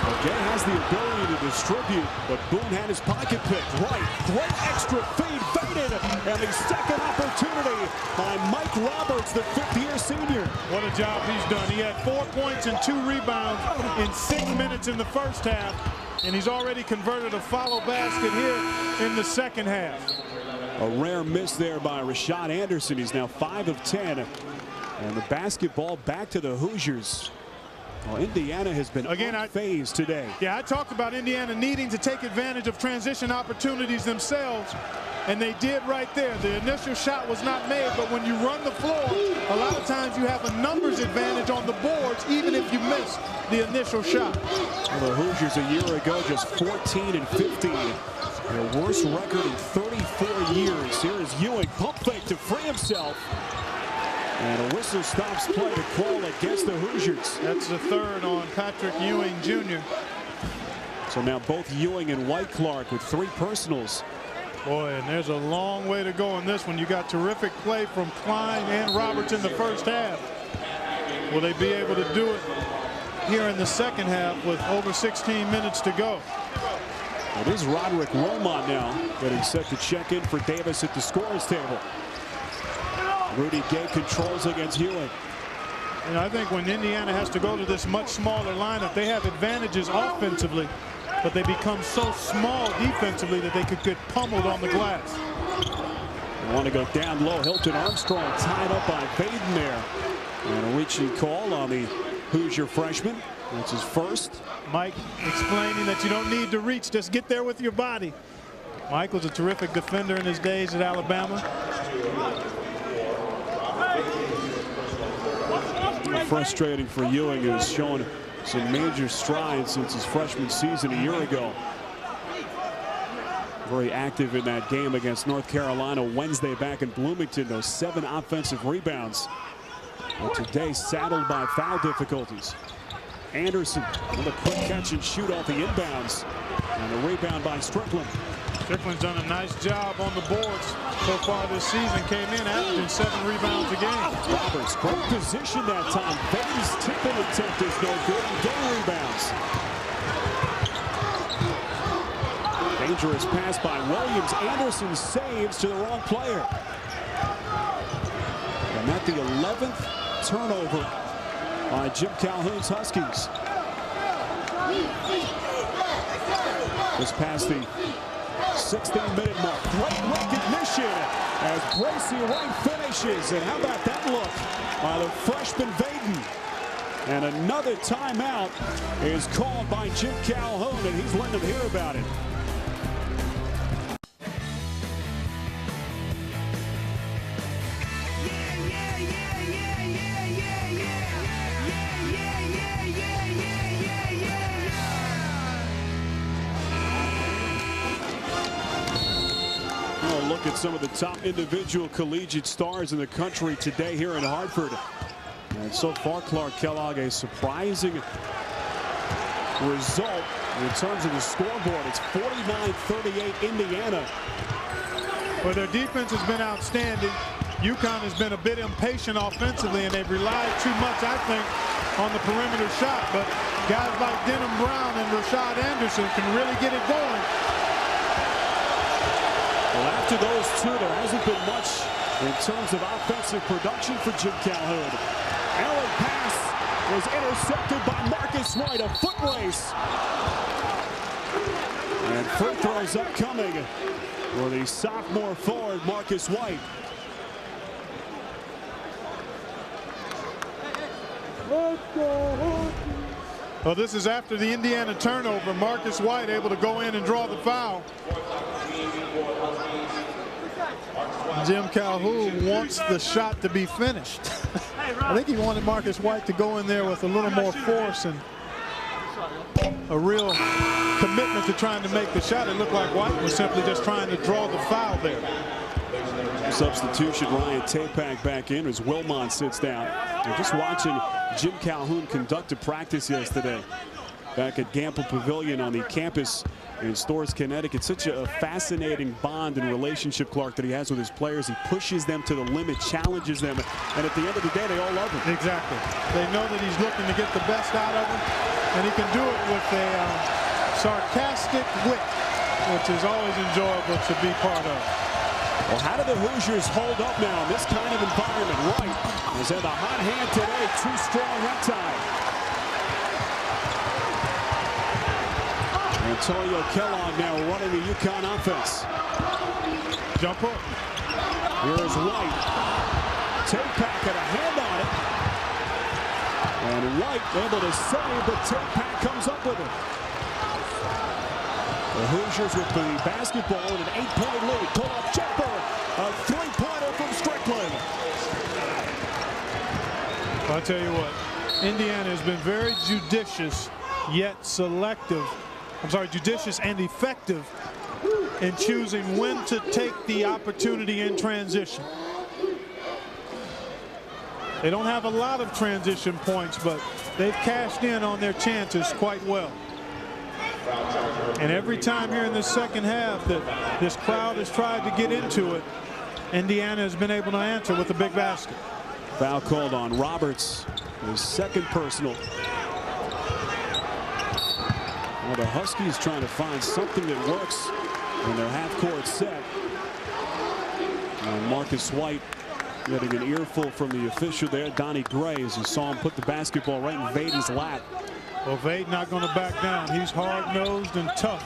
Well, Gay has the ability to distribute, but Boone had his pocket picked right. Great extra feed, faded, and the second opportunity by Mike Roberts, the fifth-year senior. What a job he's done. He had 4 points and 2 rebounds in 6 minutes in the first half, and he's already converted a follow basket here in the second half. A rare miss there by Rashad Anderson. He's now 5 of 10, and the basketball back to the Hoosiers. Well, Indiana has been unfazed today. Yeah, I talked about Indiana needing to take advantage of transition opportunities themselves, and they did right there. The initial shot was not made, but when you run the floor, a lot of times you have a numbers advantage on the boards, even if you miss the initial shot. Well, the Hoosiers a year ago just 14 and 15. Their worst record in 34 years. Here is Ewing, pump fake to free himself. And a whistle stops play to call against the Hoosiers. That's the third on Patrick Ewing Jr. So now both Ewing and White Clark with 3 personals. Boy, and there's a long way to go in this one. You got terrific play from Klein and Roberts in the first half. Will they be able to do it here in the second half with over 16 minutes to go? It is Roderick Romont now getting set to check in for Davis at the scorer's table. Rudy Gay controls against Ewing. And I think when Indiana has to go to this much smaller lineup, they have advantages offensively, but they become so small defensively that they could get pummeled on the glass. They want to go down low. Hilton Armstrong tied up by Baden there. And a reaching call on the Hoosier freshman. That's his first. Mike explaining that you don't need to reach, just get there with your body. Mike was a terrific defender in his days at Alabama. Frustrating for Ewing, who has shown some major strides since his freshman season a year ago. Very active in that game against North Carolina Wednesday back in Bloomington. Those 7 offensive rebounds. But today saddled by foul difficulties. Anderson with a quick catch and shoot off the inbounds. And a rebound by Strickland. Strickland's done a nice job on the boards so far this season. Came in averaging 7 rebounds a game. Roberts, great position that time. Baden's tipping attempt is no good. Gay rebounds. Dangerous pass by Williams. Anderson saves to the wrong player. And at the 11th turnover by Jim Calhoun's Huskies. Just past the 16-minute mark. Great recognition as Bracy Wright finishes. And how about that look by the freshman Baden? And another timeout is called by Jim Calhoun, and he's letting them hear about it. Look at some of the top individual collegiate stars in the country today here in Hartford. And so far, Clark Kellogg, a surprising result in terms of the scoreboard. It's 49-38 Indiana. Well, their defense has been outstanding. UConn has been a bit impatient offensively, and they've relied too much, I think, on the perimeter shot. But guys like Denham Brown and Rashad Anderson can really get it going. Well, after those two, there hasn't been much in terms of offensive production for Jim Calhoun. Allen pass was intercepted by Marcus White. A foot race. And free throws upcoming for the sophomore forward, Marcus White. Well, this is after the Indiana turnover. Marcus White able to go in and draw the foul. Jim Calhoun wants the shot to be finished. I think he wanted Marcus White to go in there with a little more force and a real commitment to trying to make the shot. It looked like White was simply just trying to draw the foul there. Substitution, Ryan Tapak back in as Wilmot sits down. And just watching Jim Calhoun conduct a practice yesterday back at Gamble Pavilion on the campus in Storrs, Connecticut. Such a fascinating bond and relationship, Clark, that he has with his players. He pushes them to the limit, challenges them, and at the end of the day, they all love him. Exactly. They know that he's looking to get the best out of them, and he can do it with a sarcastic wit, which is always enjoyable to be part of. Well, how do the Hoosiers hold up now in this kind of environment? Wright has had a hot hand today. Too strong that time. Antonio Kellogg now running the UConn offense. Jump up. Here's White. Tapak had a hand on it. And White able to save, but Tapak comes up with it. The Hoosiers with the basketball and an 8-point lead. Pull-up jumper. A three-pointer from Strickland. I'll tell you what, Indiana has been very judicious yet selective. I'm sorry, judicious and effective in choosing when to take the opportunity in transition. They don't have a lot of transition points, but they've cashed in on their chances quite well. And every time here in the second half that this crowd has tried to get into it, Indiana has been able to answer with a big basket. Foul called on Roberts, his second personal. Well, the Huskies trying to find something that works in their half-court set. And Marcus White getting an earful from the official there, Donnie Gray, as you saw him put the basketball right in Vaden's lap. Well, Vade not going to back down. He's hard-nosed and tough.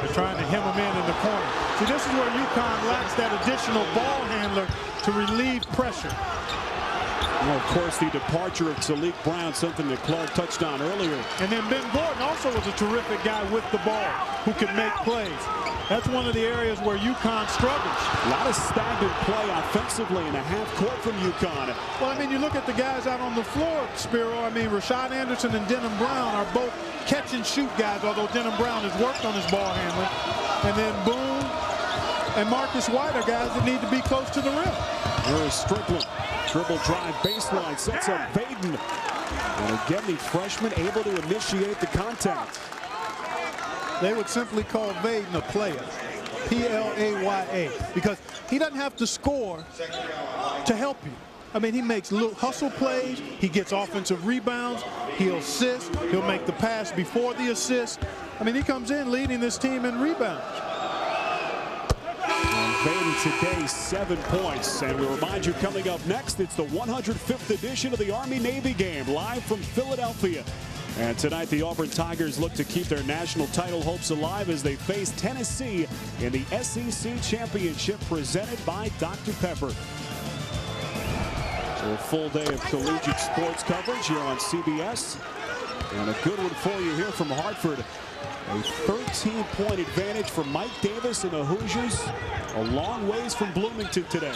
They're trying to hem him in the corner. See, this is where UConn lacks that additional ball handler to relieve pressure. Well, of course, the departure of Talik Brown, something that Clark touched on earlier. And then Ben Gordon also was a terrific guy with the ball who can make plays. That's one of the areas where UConn struggles. A lot of stagnant play offensively in the half court from UConn. Well, I mean, you look at the guys out on the floor, Spiro. I mean, Rashad Anderson and Denham Brown are both catch-and-shoot guys, although Denham Brown has worked on his ball handling. And then Boone and Marcus White are guys that need to be close to the rim. Here's Strickland. Dribble drive baseline, sets up Vaden. And again, the freshman able to initiate the contact. They would simply call Vaden a player, P-L-A-Y-A, because he doesn't have to score to help you. I mean, he makes little hustle plays, he gets offensive rebounds, he'll assist, he'll make the pass before the assist. I mean, he comes in leading this team in rebounds. Vaden today, 7 points. And we remind you, coming up next, it's the 105th edition of the Army-Navy game, live from Philadelphia. And tonight, the Auburn Tigers look to keep their national title hopes alive as they face Tennessee in the SEC Championship presented by Dr. Pepper. So a full day of collegiate sports coverage here on CBS. And a good one for you here from Hartford. A 13-point advantage for Mike Davis and the Hoosiers. A long ways from Bloomington today.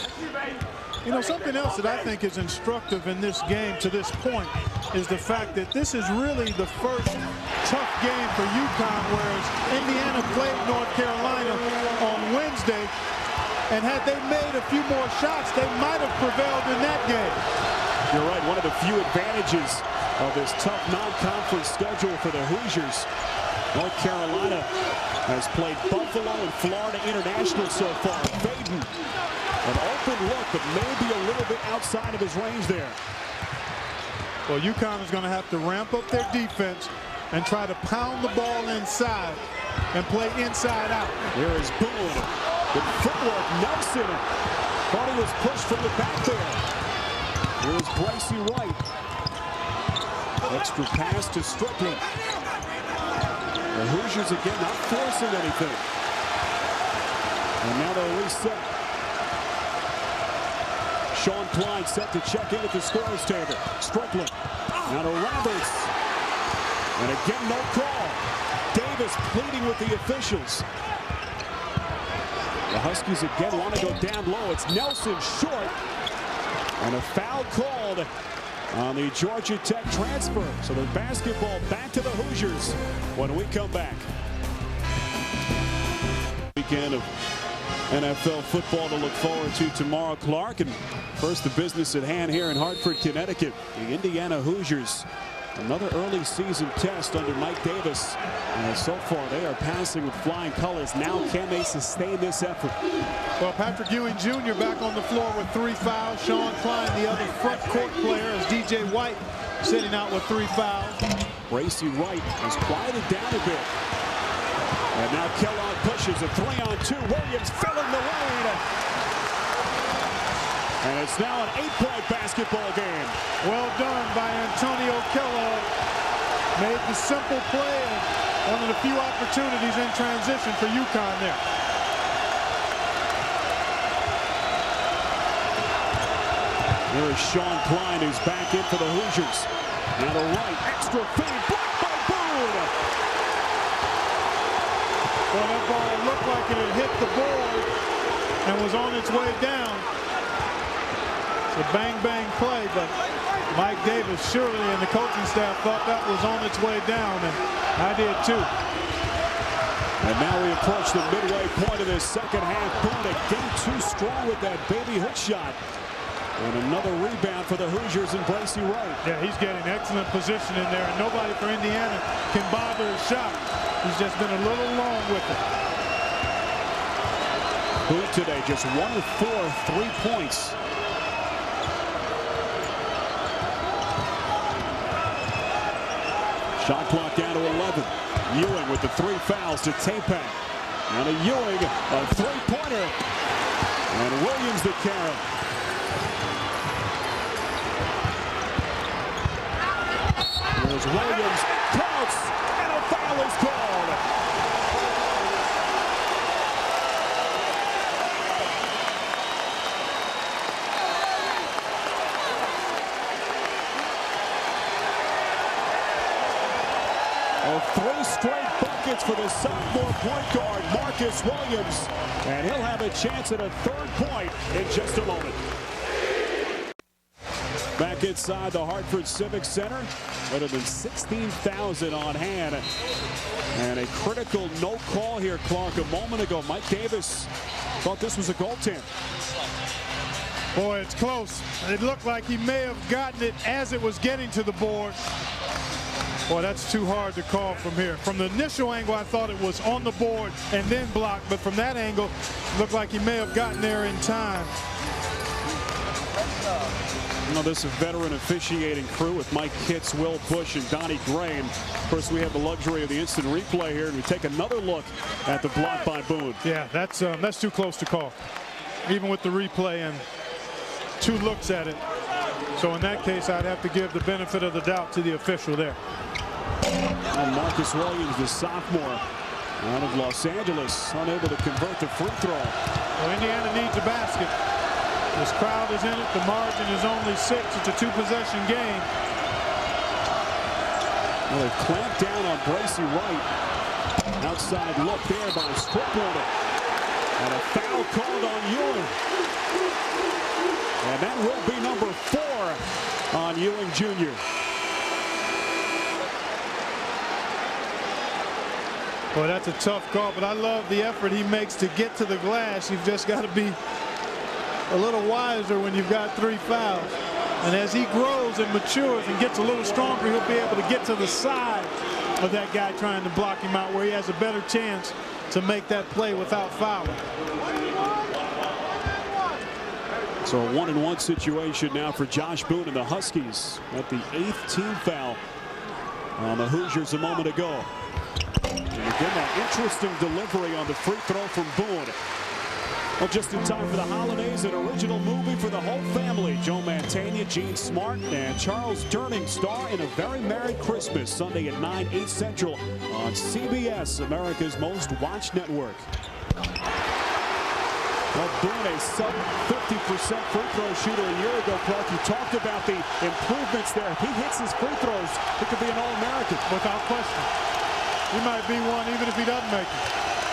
You know, something else that I think is instructive in this game to this point is the fact that this is really the first tough game for UConn, whereas Indiana played North Carolina on Wednesday, and had they made a few more shots, they might have prevailed in that game. You're right, one of the few advantages of this tough non-conference schedule for the Hoosiers. North Carolina has played Buffalo and Florida International so far. Vaden, an open look, but maybe a little bit outside of his range there. Well, UConn is going to have to ramp up their defense and try to pound the ball inside and play inside out. There is Boone. Good footwork. Nelson thought he was pushed from the back there. Here's Bracy Wright. Extra pass to Strickland. The Hoosiers again not forcing anything. And now they'll reset. Sean Clyde set to check in at the scorer's table. Strickland. Now to Roberts. And again, no call. Davis pleading with the officials. The Huskies again want to go down low. It's Nelson short. And a foul called on the Georgia Tech transfer. So the basketball back to the Hoosiers when we come back. Weekend of NFL football to look forward to tomorrow, Clark. And first, the business at hand here in Hartford, Connecticut. The Indiana Hoosiers. Another early season test under Mike Davis. And so far, they are passing with flying colors. Now, can they sustain this effort? Well, Patrick Ewing Jr. back on the floor with 3 fouls. Sean Klein, the other front court player, as DJ White sitting out with 3 fouls. Bracy Wright has quieted down a bit. And now Kellogg pushes a 3-on-2. Williams filling the lane. And it's now an 8-point basketball game. Well done by Antonio Kellogg. Made the simple play and one of the few opportunities in transition for UConn there. There is Sean Klein, who's back in for the Hoosiers. Now the right, extra feed, blocked by Boone. Well, that ball looked like it had hit the board and was on its way down. It's a bang-bang play, but Mike Davis surely and the coaching staff thought that was on its way down, and I did too. And now we approach the midway point of this second half. Boone again too strong with that baby hook shot. And another rebound for the Hoosiers and Bracy Wright. Yeah, he's getting excellent position in there, and nobody for Indiana can bother his shot. He's just been a little long with it. Boone today just 1 of 4 3-points. Shot clock down to 11. Ewing with the 3 fouls to Tapak. And a Ewing, a 3-pointer. And Williams the carry. There's Williams, counts, and a foul is called. Three straight buckets for the sophomore point guard, Marcus Williams. And he'll have a chance at a 3rd point in just a moment. Back inside the Hartford Civic Center. Better than 16,000 on hand. And a critical no call here, Clark, a moment ago. Mike Davis thought this was a goaltend. Boy, it's close. It looked like he may have gotten it as it was getting to the board. Boy, that's too hard to call from here. From the initial angle, I thought it was on the board and then blocked. But from that angle, it looked like he may have gotten there in time. You know, this is a veteran officiating crew with Mike Kitts, Will Bush, and Donnie Gray. And of course, we have the luxury of the instant replay here, and we take another look at the block by Boone. Yeah, that's too close to call, even with the replay and 2 looks at it. So in that case, I'd have to give the benefit of the doubt to the official there. And Marcus Williams, the sophomore out of Los Angeles, unable to convert the free throw. Well, Indiana needs a basket. This crowd is in it. The margin is only 6. It's a 2-possession game. Well, they've clamped down on Bracy Wright. Outside look there by Strickland. And a foul called on Ewing. And that will be number 4 on Ewing Jr. Boy, that's a tough call, but I love the effort he makes to get to the glass. You've just got to be a little wiser when you've got 3 fouls. And as he grows and matures and gets a little stronger, he'll be able to get to the side of that guy trying to block him out, where he has a better chance to make that play without fouling. So a 1-and-1 situation now for Josh Boone and the Huskies at the 8th team foul on the Hoosiers a moment ago. And again, that interesting delivery on the free throw from Boone. Well, just in time for the holidays, an original movie for the whole family. Joe Mantegna, Gene Smart, and Charles Durning star in A Very Merry Christmas, Sunday at 9, 8 Central on CBS, America's most watched network. Well, Boone, a sub-50% free throw shooter a year ago, Clark. You talked about the improvements there. If he hits his free throws, it could be an All-American. Without question. He might be one even if he doesn't make it.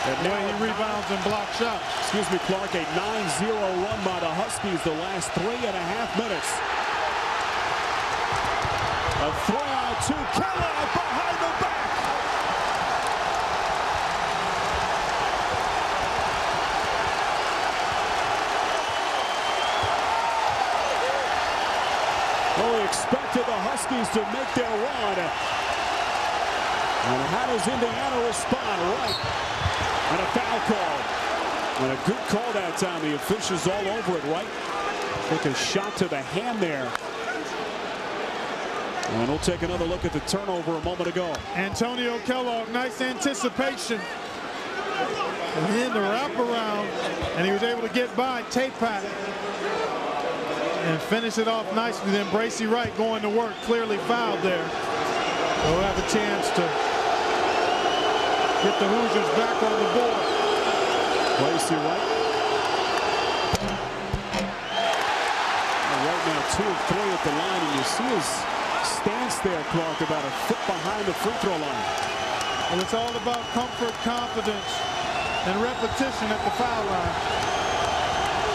The way he rebounds and blocks shots. Excuse me, Clark, a 9-0 run by the Huskies the last 3.5 minutes. A 3-on-2, Kellogg behind the back. Well, we expected the Huskies to make their run. And how does Indiana respond? Right. And a foul call. And a good call that time. The officials all over it, right? Took a shot to the hand there. And we'll take another look at the turnover a moment ago. Antonio Kellogg, nice anticipation. And then the wraparound. And he was able to get by Tapak and finish it off nicely. Then Bracy Wright going to work, clearly fouled there. We'll have a chance to get the Hoosiers back on the board. Bracy Wright. Right now 2 of 3 at the line, and you see his stance there, Clark, about a foot behind the free throw line. And it's all about comfort, confidence, and repetition at the foul line.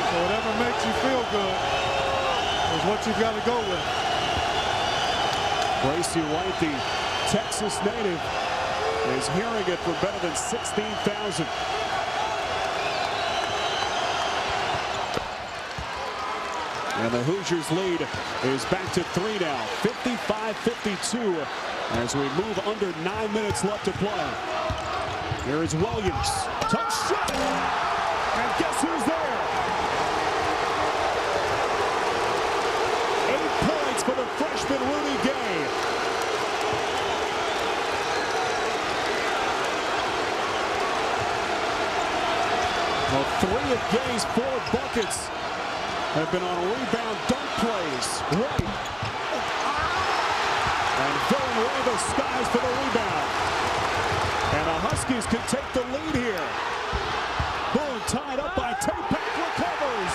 So whatever makes you feel good is what you've got to go with. Bracy Wright, the Texas native, is hearing it for better than 16,000. And the Hoosiers lead is back to 3 now, 55-52, as we move under 9 minutes left to play. Here is Williams, tough shot, and guess who's there? 8 points for the freshman Rudy Gay. Well, 3 of Gay's 4 buckets have been on rebound dunk plays. Right. And Villanueva skies for the rebound. And the Huskies can take the lead here. Boone tied up by Tapak, recovers.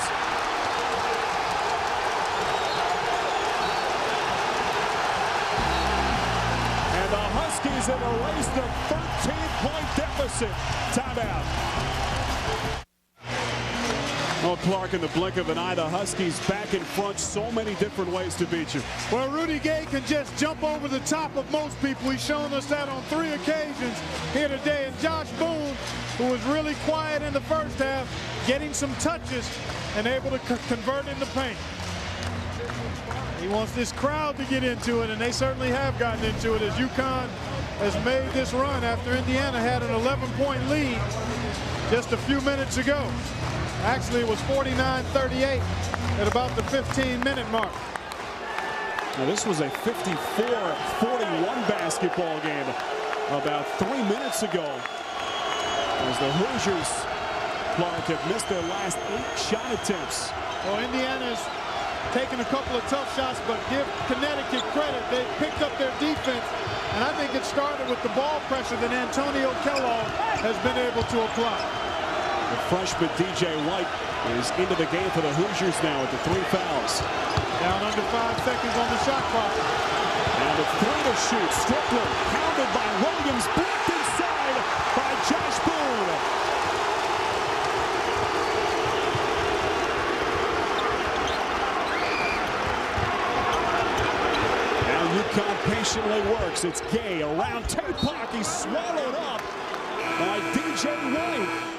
And the Huskies have erased a 13-point deficit. Timeout. Well, Clark, in the blink of an eye, the Huskies back in front. So many different ways to beat you. Well, Rudy Gay can just jump over the top of most people. He's shown us that on 3 occasions here today. And Josh Boone, who was really quiet in the first half, getting some touches and able to convert in the paint. He wants this crowd to get into it, and they certainly have gotten into it as UConn has made this run after Indiana had an 11-point lead just a few minutes ago. Actually, it was 49-38 at about the 15-minute mark. Now, this was a 54-41 basketball game about 3 minutes ago, as the Hoosiers, Clark, have missed their last 8 shot attempts. Well, Indiana's taken a couple of tough shots, but give Connecticut credit. They picked up their defense, and I think it started with the ball pressure that Antonio Kellogg has been able to apply. The freshman DJ White is into the game for the Hoosiers now with the 3 fouls. Down under 5 seconds on the shot clock. And a 3 to shoot. Strickland pounded by Williams, blocked inside by Josh Boone. Now UConn patiently works. It's Gay around Tapak. He's swallowed up by DJ White.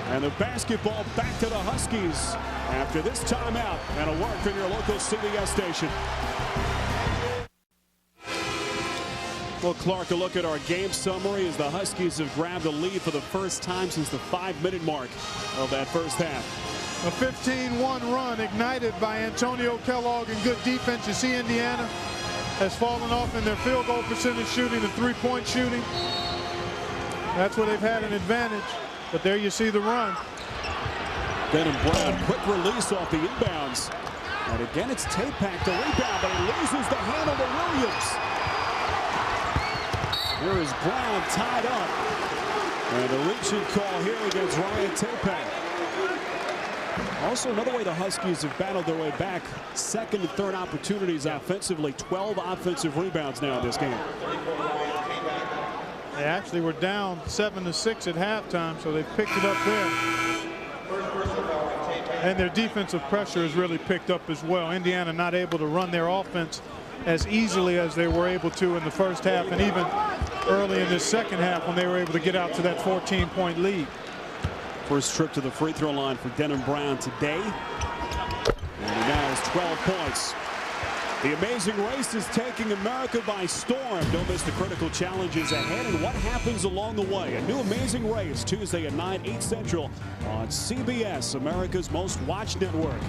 And the basketball back to the Huskies after this timeout. And a work from your local CBS station. Well, Clark, a look at our game summary as the Huskies have grabbed a lead for the first time since the 5-minute mark of that first half. A 15-1 run ignited by Antonio Kellogg and good defense. You see Indiana has fallen off in their field goal percentage shooting, the 3-point shooting. That's where they've had an advantage. But there you see the run. Denham Brown, quick release off the inbounds. And again, it's Tapak to rebound, but he loses the handle to Williams. Here is Brown tied up. And a reaching call here against Ryan Tapak. Also, another way the Huskies have battled their way back. Second and third opportunities offensively. 12 offensive rebounds now in this game. They actually were down 7-6 at halftime, so they've picked it up there. And their defensive pressure has really picked up as well. Indiana not able to run their offense as easily as they were able to in the first half, and even early in the second half when they were able to get out to that 14-point lead. First trip to the free throw line for Denham Brown today. And he now has 12 points. The Amazing Race is taking America by storm. Don't miss the critical challenges ahead and what happens along the way. A new Amazing Race Tuesday at 9, 8 Central on CBS, America's most watched network.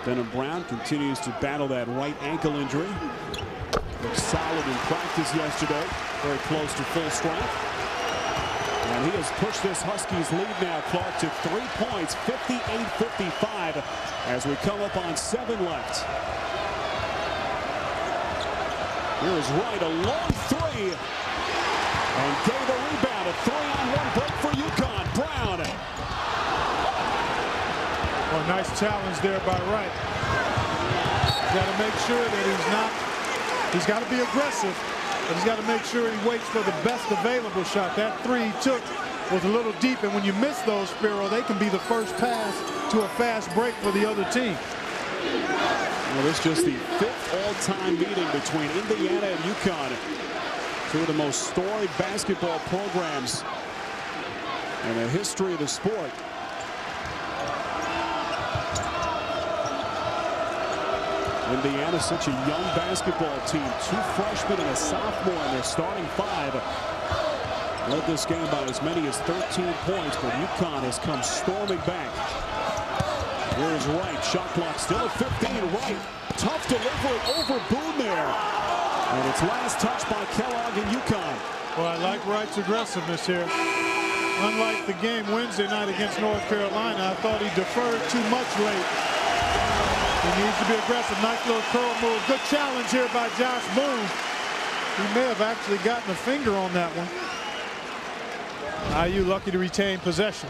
Denham Brown continues to battle that right ankle injury. Looked solid in practice yesterday. Very close to full strength. And he has pushed this Huskies lead now, Clark, to 3 points, 58-55, as we come up on 7 left. Here is Wright, a long three, and gave a rebound. A 3-on-1 break for UConn. Brown. Well, nice challenge there by Wright. Got to make sure that he's got to be aggressive. But he's got to make sure he waits for the best available shot. That three he took was a little deep, and when you miss those, Spiro, they can be the first pass to a fast break for the other team. Well, this is just the 5th all-time meeting between Indiana and UConn. Two of the most storied basketball programs in the history of the sport. Indiana, such a young basketball team. 2 freshmen and a sophomore in their starting 5. Led this game by as many as 13 points, but UConn has come storming back. Here's Wright. Shot clock still at 15. Wright, tough delivery over Boone there. And it's last touch by Kellogg and UConn. Well, I like Wright's aggressiveness here. Unlike the game Wednesday night against North Carolina, I thought he deferred too much late. He needs to be aggressive. Nice little curl move. Good challenge here by Josh Boone. He may have actually gotten a finger on that one. IU lucky to retain possession.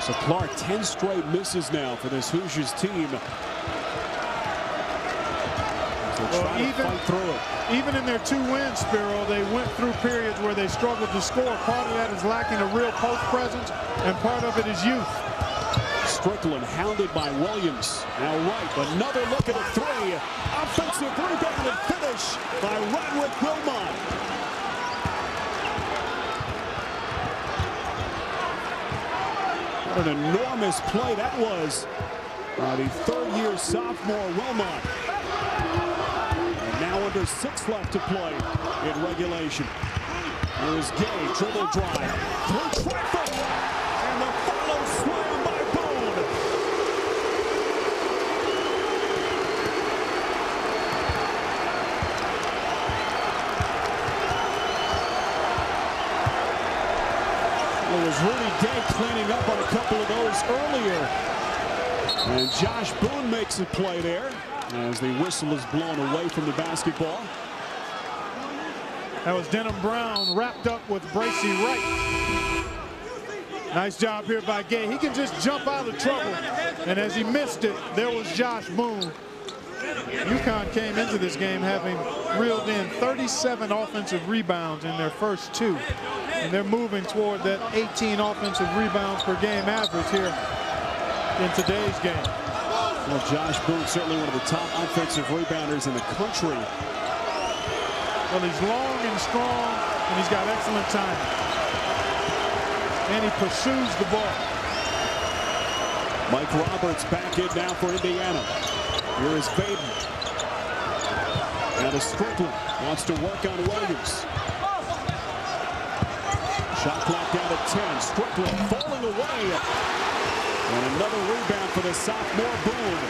So Clark, 10 straight misses now for this Hoosiers team. Even in their 2 wins, Spiro, they went through periods where they struggled to score. Part of that is lacking a real post presence, and part of it is youth. Strickland hounded by Williams. Now Wright, another look at a 3. Offensive rebound and finish by Roderick Wilmot. What an enormous play that was by the 3rd-year sophomore Wilmot. And now under 6 left to play in regulation. Here's Gay, dribble drive, through traffic, and the follow slam by Boone. It was Rudy Gay cleaning up on a couple of those earlier. And Josh Boone makes a play there as the whistle is blown away from the basketball. That was Denham Brown wrapped up with Bracy Wright. Nice job here by Gay. He can just jump out of trouble. And as he missed it, there was Josh Boone. UConn came into this game having reeled in 37 offensive rebounds in their first 2. And they're moving toward that 18 offensive rebounds per game average here in today's game. Well, Josh Boone, certainly one of the top offensive rebounders in the country. Well, he's long and strong, and he's got excellent timing. And he pursues the ball. Mike Roberts back in now for Indiana. Here is Baden. Now to Strickland. Wants to work on Williams. Shot clock down to 10. Strickland falling away. And another rebound for the sophomore Boone.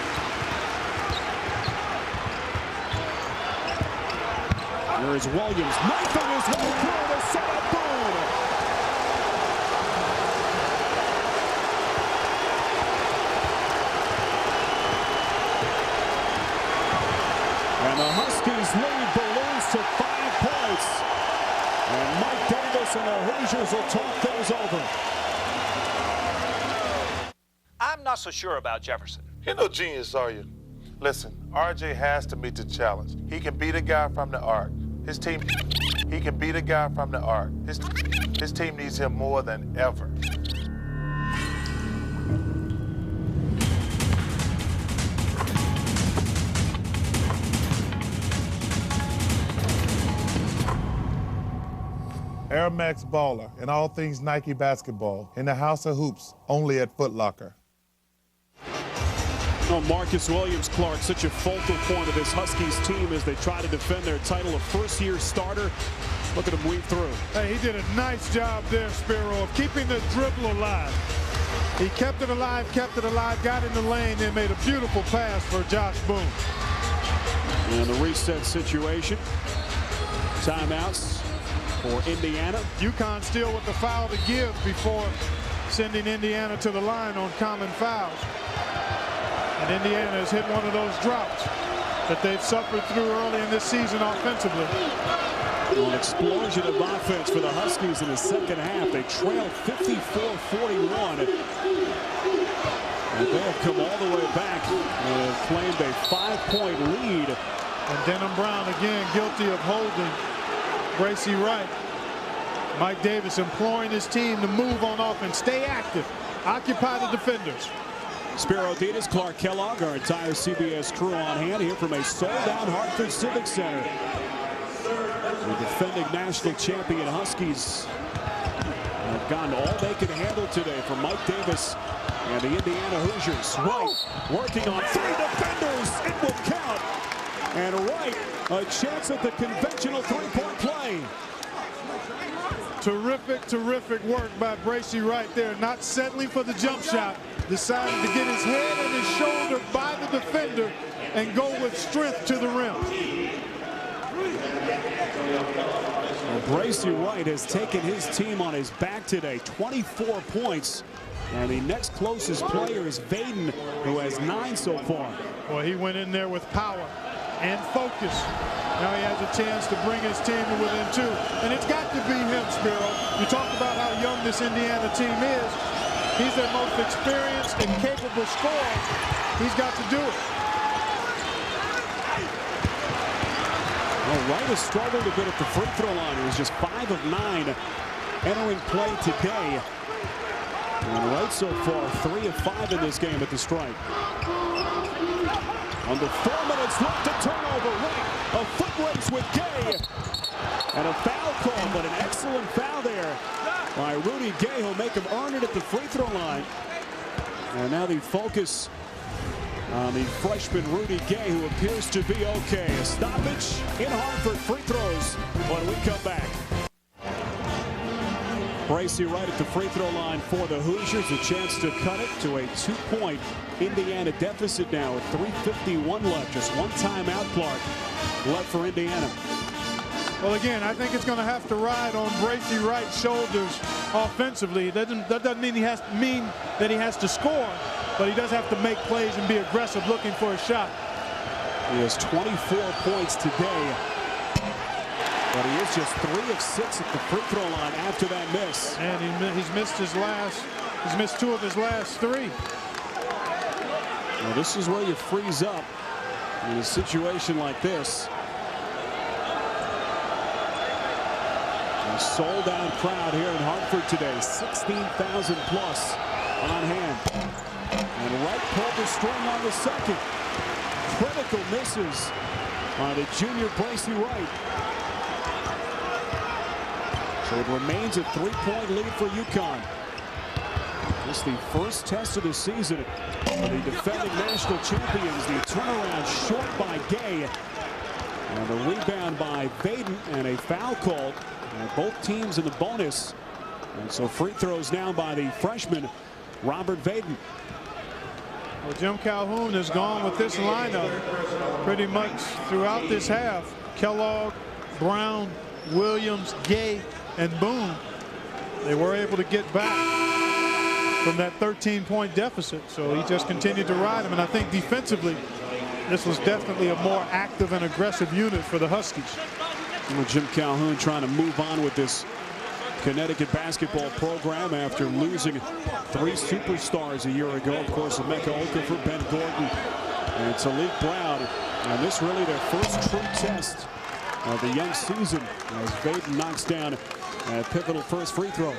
Here is Williams. Knifing his way through to set up Boone. And the Huskies lead balloons to 5 points. And Mike Davis and the Hoosiers will talk things over. I'm not so sure about Jefferson. You're no genius, are you? Listen, RJ has to meet the challenge. He can beat a guy from the arc. His team He can beat a guy from the arc. His team needs him more than ever. Air Max Baller and all things Nike basketball in the House of Hoops, only at Foot Locker. Oh, Marcus Williams, Clark, such a focal point of this Huskies team as they try to defend their title of first-year starter. Look at him weave through. Hey, he did a nice job there, Spiro, of keeping the dribble alive. He kept it alive, got in the lane, and made a beautiful pass for Josh Boone. And the reset situation. Timeouts for Indiana. UConn still with the foul to give before sending Indiana to the line on common fouls. And Indiana has hit one of those drops that they've suffered through early in this season offensively. An explosion of offense for the Huskies in the second half. They trailed 54-41. And they have come all the way back and have claimed a 5-point lead. And Denham Brown again guilty of holding Bracy Wright. Mike Davis imploring his team to move on offense, stay active, occupy the defenders. Spiro Ditas, Clark Kellogg, our entire CBS crew on hand here from a sold-out Hartford Civic Center. The defending national champion Huskies have gotten all they can handle today from Mike Davis and the Indiana Hoosiers. Wright working on 3 defenders. It will count. And Wright, a chance at the conventional 3-point play. Terrific work by Bracy Wright there, not settling for the jump shot, decided to get his head and his shoulder by the defender and go with strength to the rim. Well, Bracy Wright has taken his team on his back today, 24 points. And the next closest player is Vaden, who has 9 so far. Well, he went in there with power and focus. Now he has a chance to bring his team to within 2. And it's got to be him, Spiro. You talk about how young this Indiana team is. He's their most experienced and capable scorer. He's got to do it. Well, Wright has struggled a bit at the free throw line. He was just 5 of 9 entering play today. And Wright so far 3 of 5 in this game at the stripe. Under 4 minutes left to turnover. Wright, a foot race with Gay. And a foul call, but an excellent foul there by Rudy Gay. He'll make him earn it at the free throw line. And now the focus on the freshman Rudy Gay, who appears to be okay. A stoppage in Hartford. Free throws when we come back. Bracy Wright at the free throw line for the Hoosiers. A chance to cut it to a 2-point Indiana deficit now with 3:51 left. Just one timeout, Clark, left for Indiana. Well, again, I think it's going to have to ride on Bracy Wright's shoulders offensively. That doesn't mean that he has to score, but he does have to make plays and be aggressive looking for a shot. He has 24 points today, but he is just 3 of 6 at the free throw line after that miss. And he's missed 2 of his last 3. Well, this is where you freeze up in a situation like this. A sold-out crowd here in Hartford today, 16,000 plus on hand. And Wright pulled the string on the second. Critical misses by the junior Bracy Wright. So it remains a 3-point lead for UConn. This is the first test of the season for the defending national champions. The turnaround short by Gay. And the rebound by Vaden and a foul called. And both teams in the bonus. And so free throws now by the freshman Robert Vaden. Well, Jim Calhoun has gone with this lineup pretty much throughout this half. Kellogg, Brown, Williams, Gay, and Boone. They were able to get back from that 13-point deficit, so he just continued to ride him. And I think defensively, this was definitely a more active and aggressive unit for the Huskies. Well, Jim Calhoun trying to move on with this Connecticut basketball program after losing 3 superstars a year ago. Of course, Emeka Okafor, Ben Gordon, and Talik Brown. And this really their first true test of the young season as Vaden knocks down a pivotal first free throw.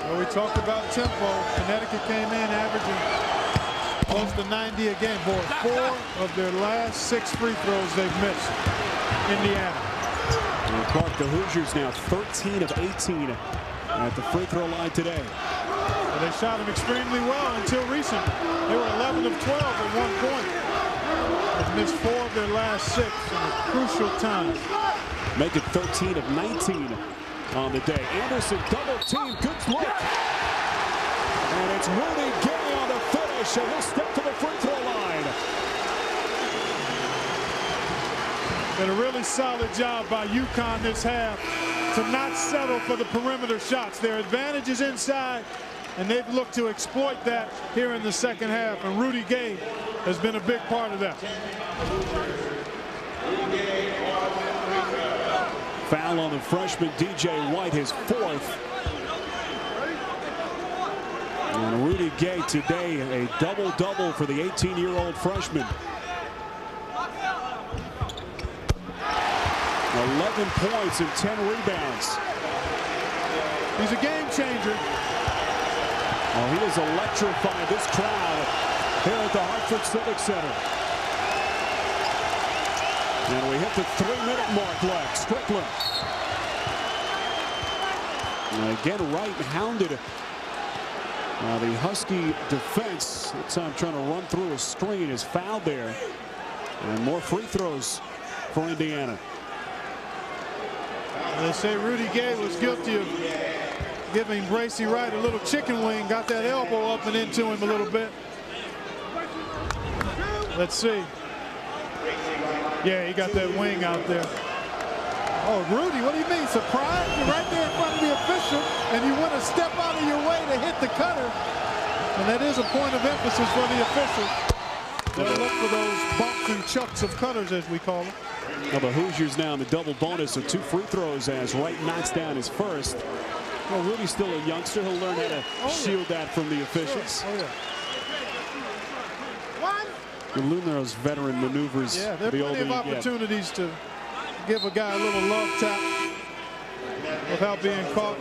Well, we talked about tempo. Connecticut came in averaging close to 90 a game. Boy, 4 of their last 6 free throws they've missed. Indiana. And Clark, the Hoosiers now 13 of 18 at the free throw line today. Well, they shot them extremely well until recently. They were 11 of 12 at one point. They've missed 4 of their last 6 in a crucial time. Make it 13 of 19 on the day. Anderson double team, good look. And it's Rudy Gay on the finish, and he'll step to the free throw line. Did a really solid job by UConn this half to not settle for the perimeter shots. Their advantage is inside, and they've looked to exploit that here in the second half, and Rudy Gay has been a big part of that. Foul on the freshman DJ White, his 4th. And Rudy Gay today, a double-double for the 18-year-old freshman. 11 points and 10 rebounds. He's a game changer. Oh, he has electrified this crowd here at the Hartford Civic Center. And we hit the 3-minute mark left. Strickland. And again, Wright hounded the Husky defense. That time trying to run through a screen is fouled there. And more free throws for Indiana. They say Rudy Gay was guilty of giving Bracy Wright a little chicken wing. Got that elbow up and into him a little bit. Let's see. Yeah, he got that wing out there. Oh, Rudy, what do you mean? Surprise? You're right there in front of the official, and you want to step out of your way to hit the cutter. And that is a point of emphasis for the official. They'll look for those bumps and chucks of cutters, as we call them. Well, the Hoosiers now in the double bonus of 2 free throws as Wright knocks down his first. Well, Rudy's still a youngster. He'll learn how to shield that from the officials. Oh, yeah. You'll learn those veteran maneuvers. Yeah, there are plenty of opportunities to give a guy a little love tap without being caught.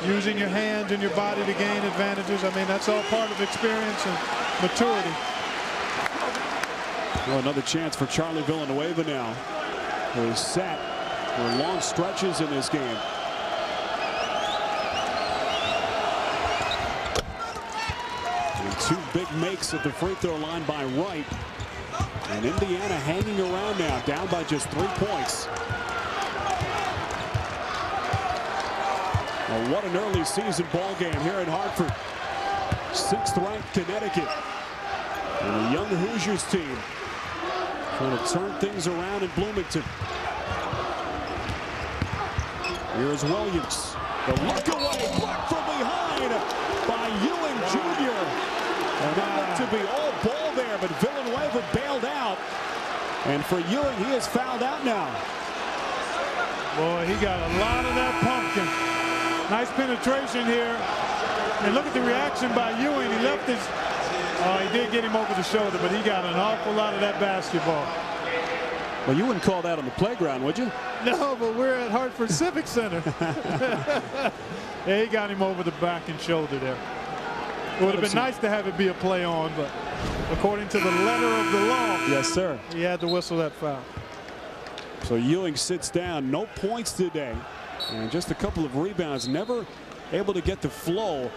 Using your hands and your body to gain advantages. I mean, that's all part of experience and maturity. Well, another chance for Charlie Villanueva now, who is set for long stretches in this game. And 2 big makes at the free throw line by Wright. And Indiana hanging around now, down by just 3 points. Well, what an early season ball game here in Hartford. 6th ranked Connecticut. And a young Hoosiers team trying to turn things around in Bloomington. Here's Williams. The look away, blocked from behind by Ewing Jr. And that looked to be all ball there, but Villanueva bailed out. And for Ewing, he is fouled out now. Boy, he got a lot of that pumpkin. Nice penetration here. And look at the reaction by Ewing. He left his... he did get him over the shoulder, but he got an awful lot of that basketball. Well, you wouldn't call that on the playground, would you? No, but we're at Hartford Civic Center. Yeah, he got him over the back and shoulder there. It would have been nice to have it be a play on, but according to the letter of the law, yes, sir, he had to whistle that foul. So Ewing sits down. No points today. And just a couple of rebounds. Never able to get the flow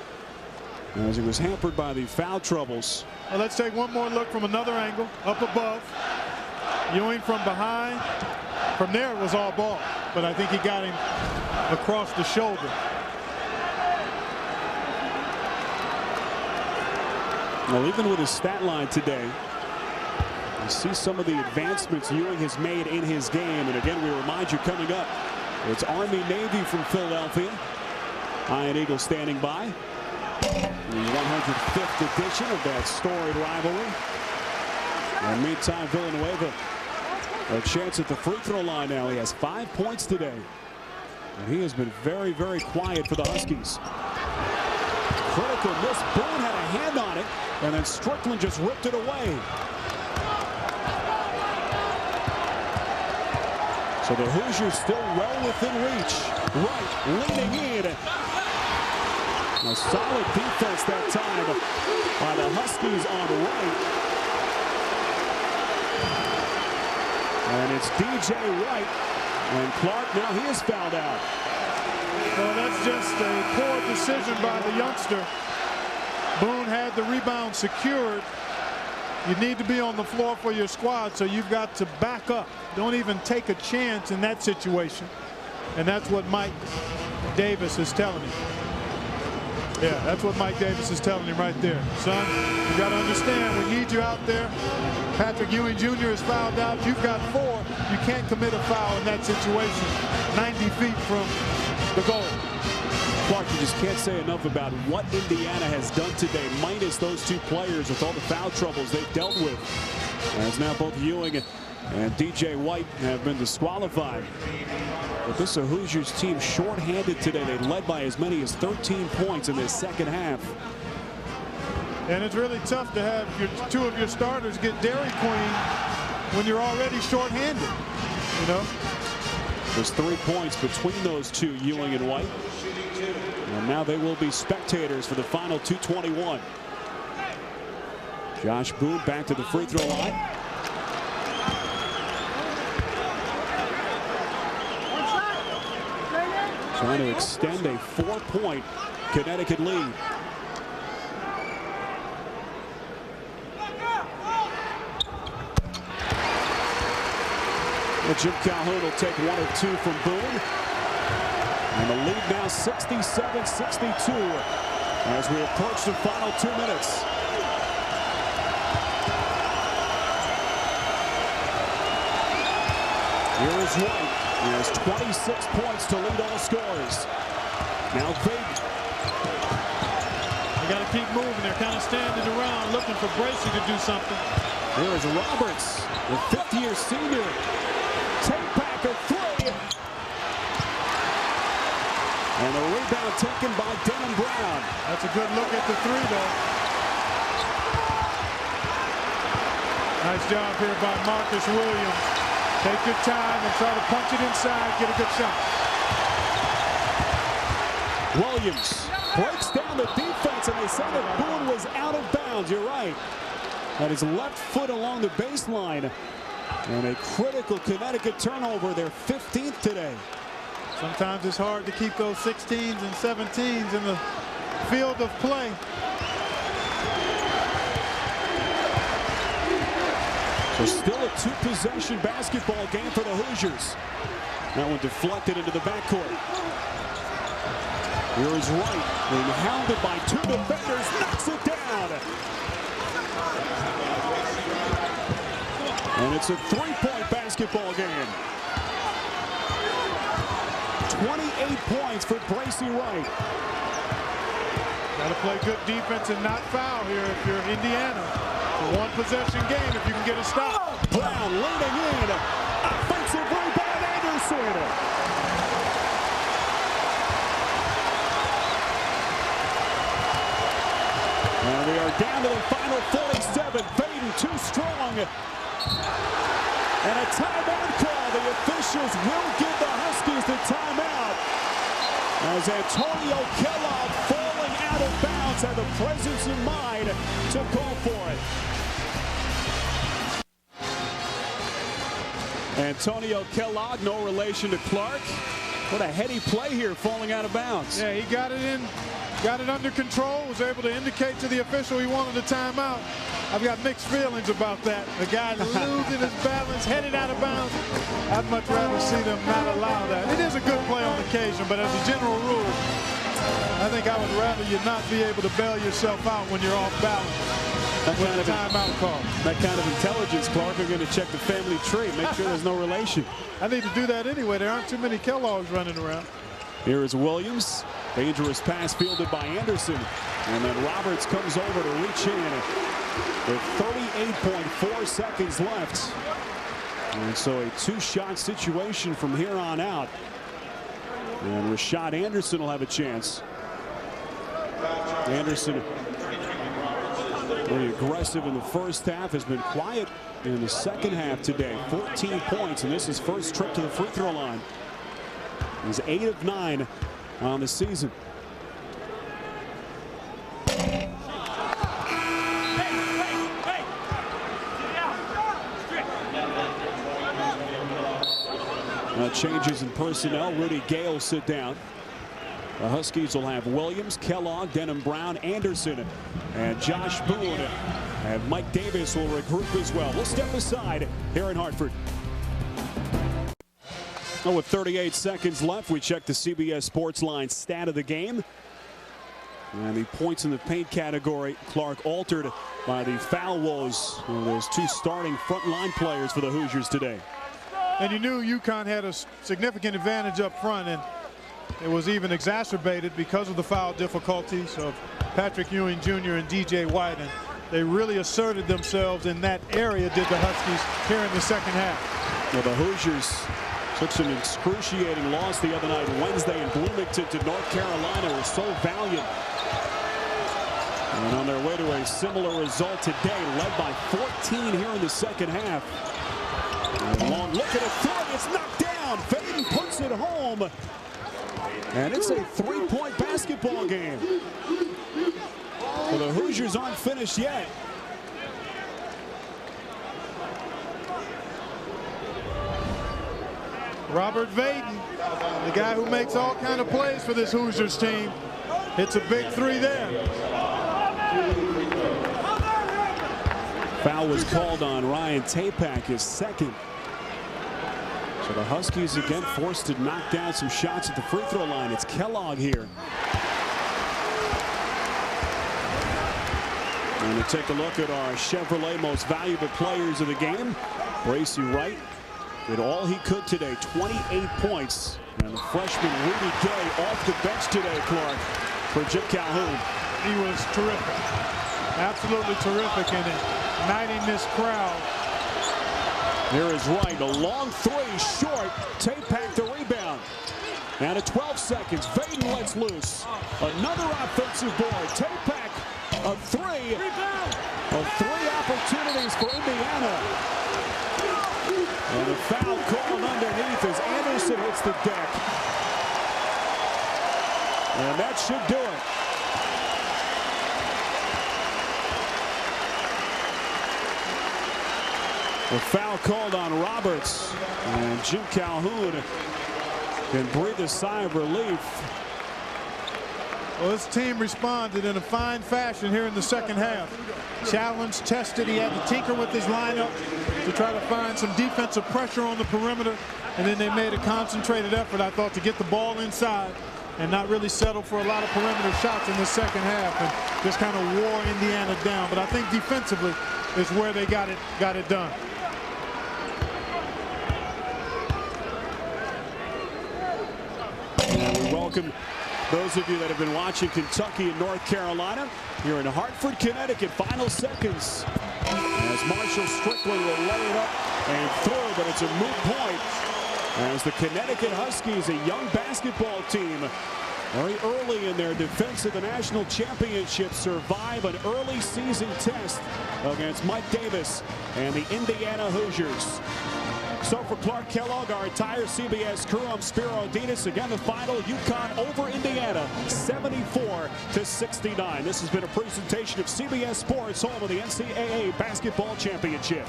as he was hampered by the foul troubles. Well, let's take one more look from another angle, up above. Ewing from behind. From there it was all ball, but I think he got him across the shoulder. Well, even with his stat line today, you see some of the advancements Ewing has made in his game. And again, we remind you coming up, it's Army-Navy from Philadelphia. Iron Eagle standing by. The 105th edition of that storied rivalry. And meantime, Villanueva a chance at the free throw line now. He has 5 points today. And he has been very, very quiet for the Huskies. Critical miss. Boone had a hand on it. And then Strickland just ripped it away. So the Hoosiers still well within reach. Wright leaning in. A solid defense that time by the Huskies on Wright. And it's DJ Wright. And Clark, now he is fouled out. Well, that's just a poor decision by the youngster. Boone had the rebound secured. You need to be on the floor for your squad, so you've got to back up. Don't even take a chance in that situation. And that's what Mike Davis is telling him. Yeah, that's what Mike Davis is telling him right there. Son, you got to understand, we need you out there. Patrick Ewing Jr. is fouled out. You've got 4. You can't commit a foul in that situation 90 feet from the goal. Clark, you just can't say enough about what Indiana has done today, minus those 2 players with all the foul troubles they've dealt with. As now both Ewing and DJ White have been disqualified. But this is a Hoosiers team shorthanded today. They led by as many as 13 points in this second half. And it's really tough to have 2 of your starters get Dairy Queen when you're already shorthanded. You know? There's 3 points between those 2, Ewing and White. And now they will be spectators for the final 2:21. Josh Boone back to the free throw line. Trying to extend a 4-point Connecticut lead. Well, Jim Calhoun will take 1 or 2 from Boone. And the lead now 67-62 as we approach the final 2 minutes. Here is White. He has 26 points to lead all scorers. Now Vaden. They got to keep moving. They're kind of standing around looking for Bracey to do something. Here is Roberts, the 5th-year senior. Take back a 3. And a rebound taken by Denham Brown. That's a good look at the 3, though. Nice job here by Marcus Williams. Take your time and try to punch it inside, get a good shot. Williams breaks down the defense, and they said that Boone was out of bounds. You're right. That is left foot along the baseline. And a critical Connecticut turnover, their 15th today. Sometimes it's hard to keep those 16s and 17s in the field of play. So still a 2-possession basketball game for the Hoosiers. That one deflected into the backcourt. Here is Wright, being hounded by 2 defenders, knocks it down. And it's a 3-point basketball game. 28 points for Bracey Wright. Got to play good defense and not foul here if you're Indiana. A 1-possession game if you can get a stop. Brown leaning in. Offensive rebound, Anderson. And we are down to the final 47. Vaden too strong. And a timeout call. The officials will give the Huskies the timeout. As Antonio Kellogg, falling out of bounds, had the presence of mind to call for it. Antonio Kellogg, no relation to Clark. What a heady play here, falling out of bounds. Yeah, he got it in, got it under control, was able to indicate to the official he wanted a timeout. I've got mixed feelings about that. The guy losing his balance, headed out of bounds. I'd much rather see them not allow that. It is a good play on occasion, but as a general rule, I think I would rather you not be able to bail yourself out when you're off balance. That kind of timeout call. That kind of intelligence, Clark, are going to check the family tree, make sure there's no relation. I need to do that anyway. There aren't too many Kellogg's running around. Here is Williams. Dangerous pass fielded by Anderson. And then Roberts comes over to reach in with 38.4 seconds left. And so a 2-shot situation from here on out. And Rashad Anderson will have a chance. Anderson Very aggressive in the first half, has been quiet in the second half today. 14 points, and this is his first trip to the free throw line. He's 8 of 9 on the season. Changes in personnel. Rudy Gay will sit down. The Huskies will have Williams, Kellogg, Denham Brown, Anderson, and Josh Boone. And Mike Davis will regroup as well. We'll step aside here in Hartford. Oh, with 38 seconds left, we check the CBS Sports Line stat of the game. And the points in the paint category, Clark, altered by the foul woes of those two starting frontline players for the Hoosiers today. And you knew UConn had a significant advantage up front, and it was even exacerbated because of the foul difficulties of Patrick Ewing Jr. and DJ White. And they really asserted themselves in that area, did the Huskies, here in the second half. Well, the Hoosiers took an excruciating loss the other night, Wednesday, in Bloomington to North Carolina. Were so valiant. And on their way to a similar result today, led by 14 here in the second half. A long look at a three. It's knocked down. Faden puts it home. And it's a three-point basketball game. Well, the Hoosiers aren't finished yet. Robert Vaden, the guy who makes all kind of plays for this Hoosiers team, hits a big three there. Foul was called on Ryan Tapak, his second. So the Huskies again forced to knock down some shots at the free throw line. It's Kellogg here. And to take a look at our Chevrolet most valuable players of the game. Bracy Wright did all he could today, 28 points. And the freshman Rudy Gay off the bench today, Clark, for Jim Calhoun. He was terrific. Absolutely terrific in igniting this crowd. Here is Wright, a long three, short. Tapak the rebound. Down to 12 seconds. Vaden lets loose. Another offensive board. Tapak, a three. Of three opportunities for Indiana. And a foul called underneath as Anderson hits the deck. And that should do it. A foul called on Roberts, and Jim Calhoun can breathe a sigh of relief. Well, this team responded in a fine fashion here in the second half. Challenged, tested. He had to tinker with his lineup to try to find some defensive pressure on the perimeter, and then they made a concentrated effort, I thought, to get the ball inside and not really settle for a lot of perimeter shots in the second half and just kind of wore Indiana down. But I think defensively is where they got it done. And we welcome those of you that have been watching Kentucky and North Carolina here in Hartford, Connecticut. Final seconds as Marshall Strickland will lay it up and through, but it's a moot point as the Connecticut Huskies, a young basketball team, very early in their defense of the national championship, survive an early season test against Mike Davis and the Indiana Hoosiers. So for Clark Kellogg, our entire CBS crew, I'm Spiro Dinas. Again, the final, UConn over Indiana, 74-69. This has been a presentation of CBS Sports, home of the NCAA Basketball Championship.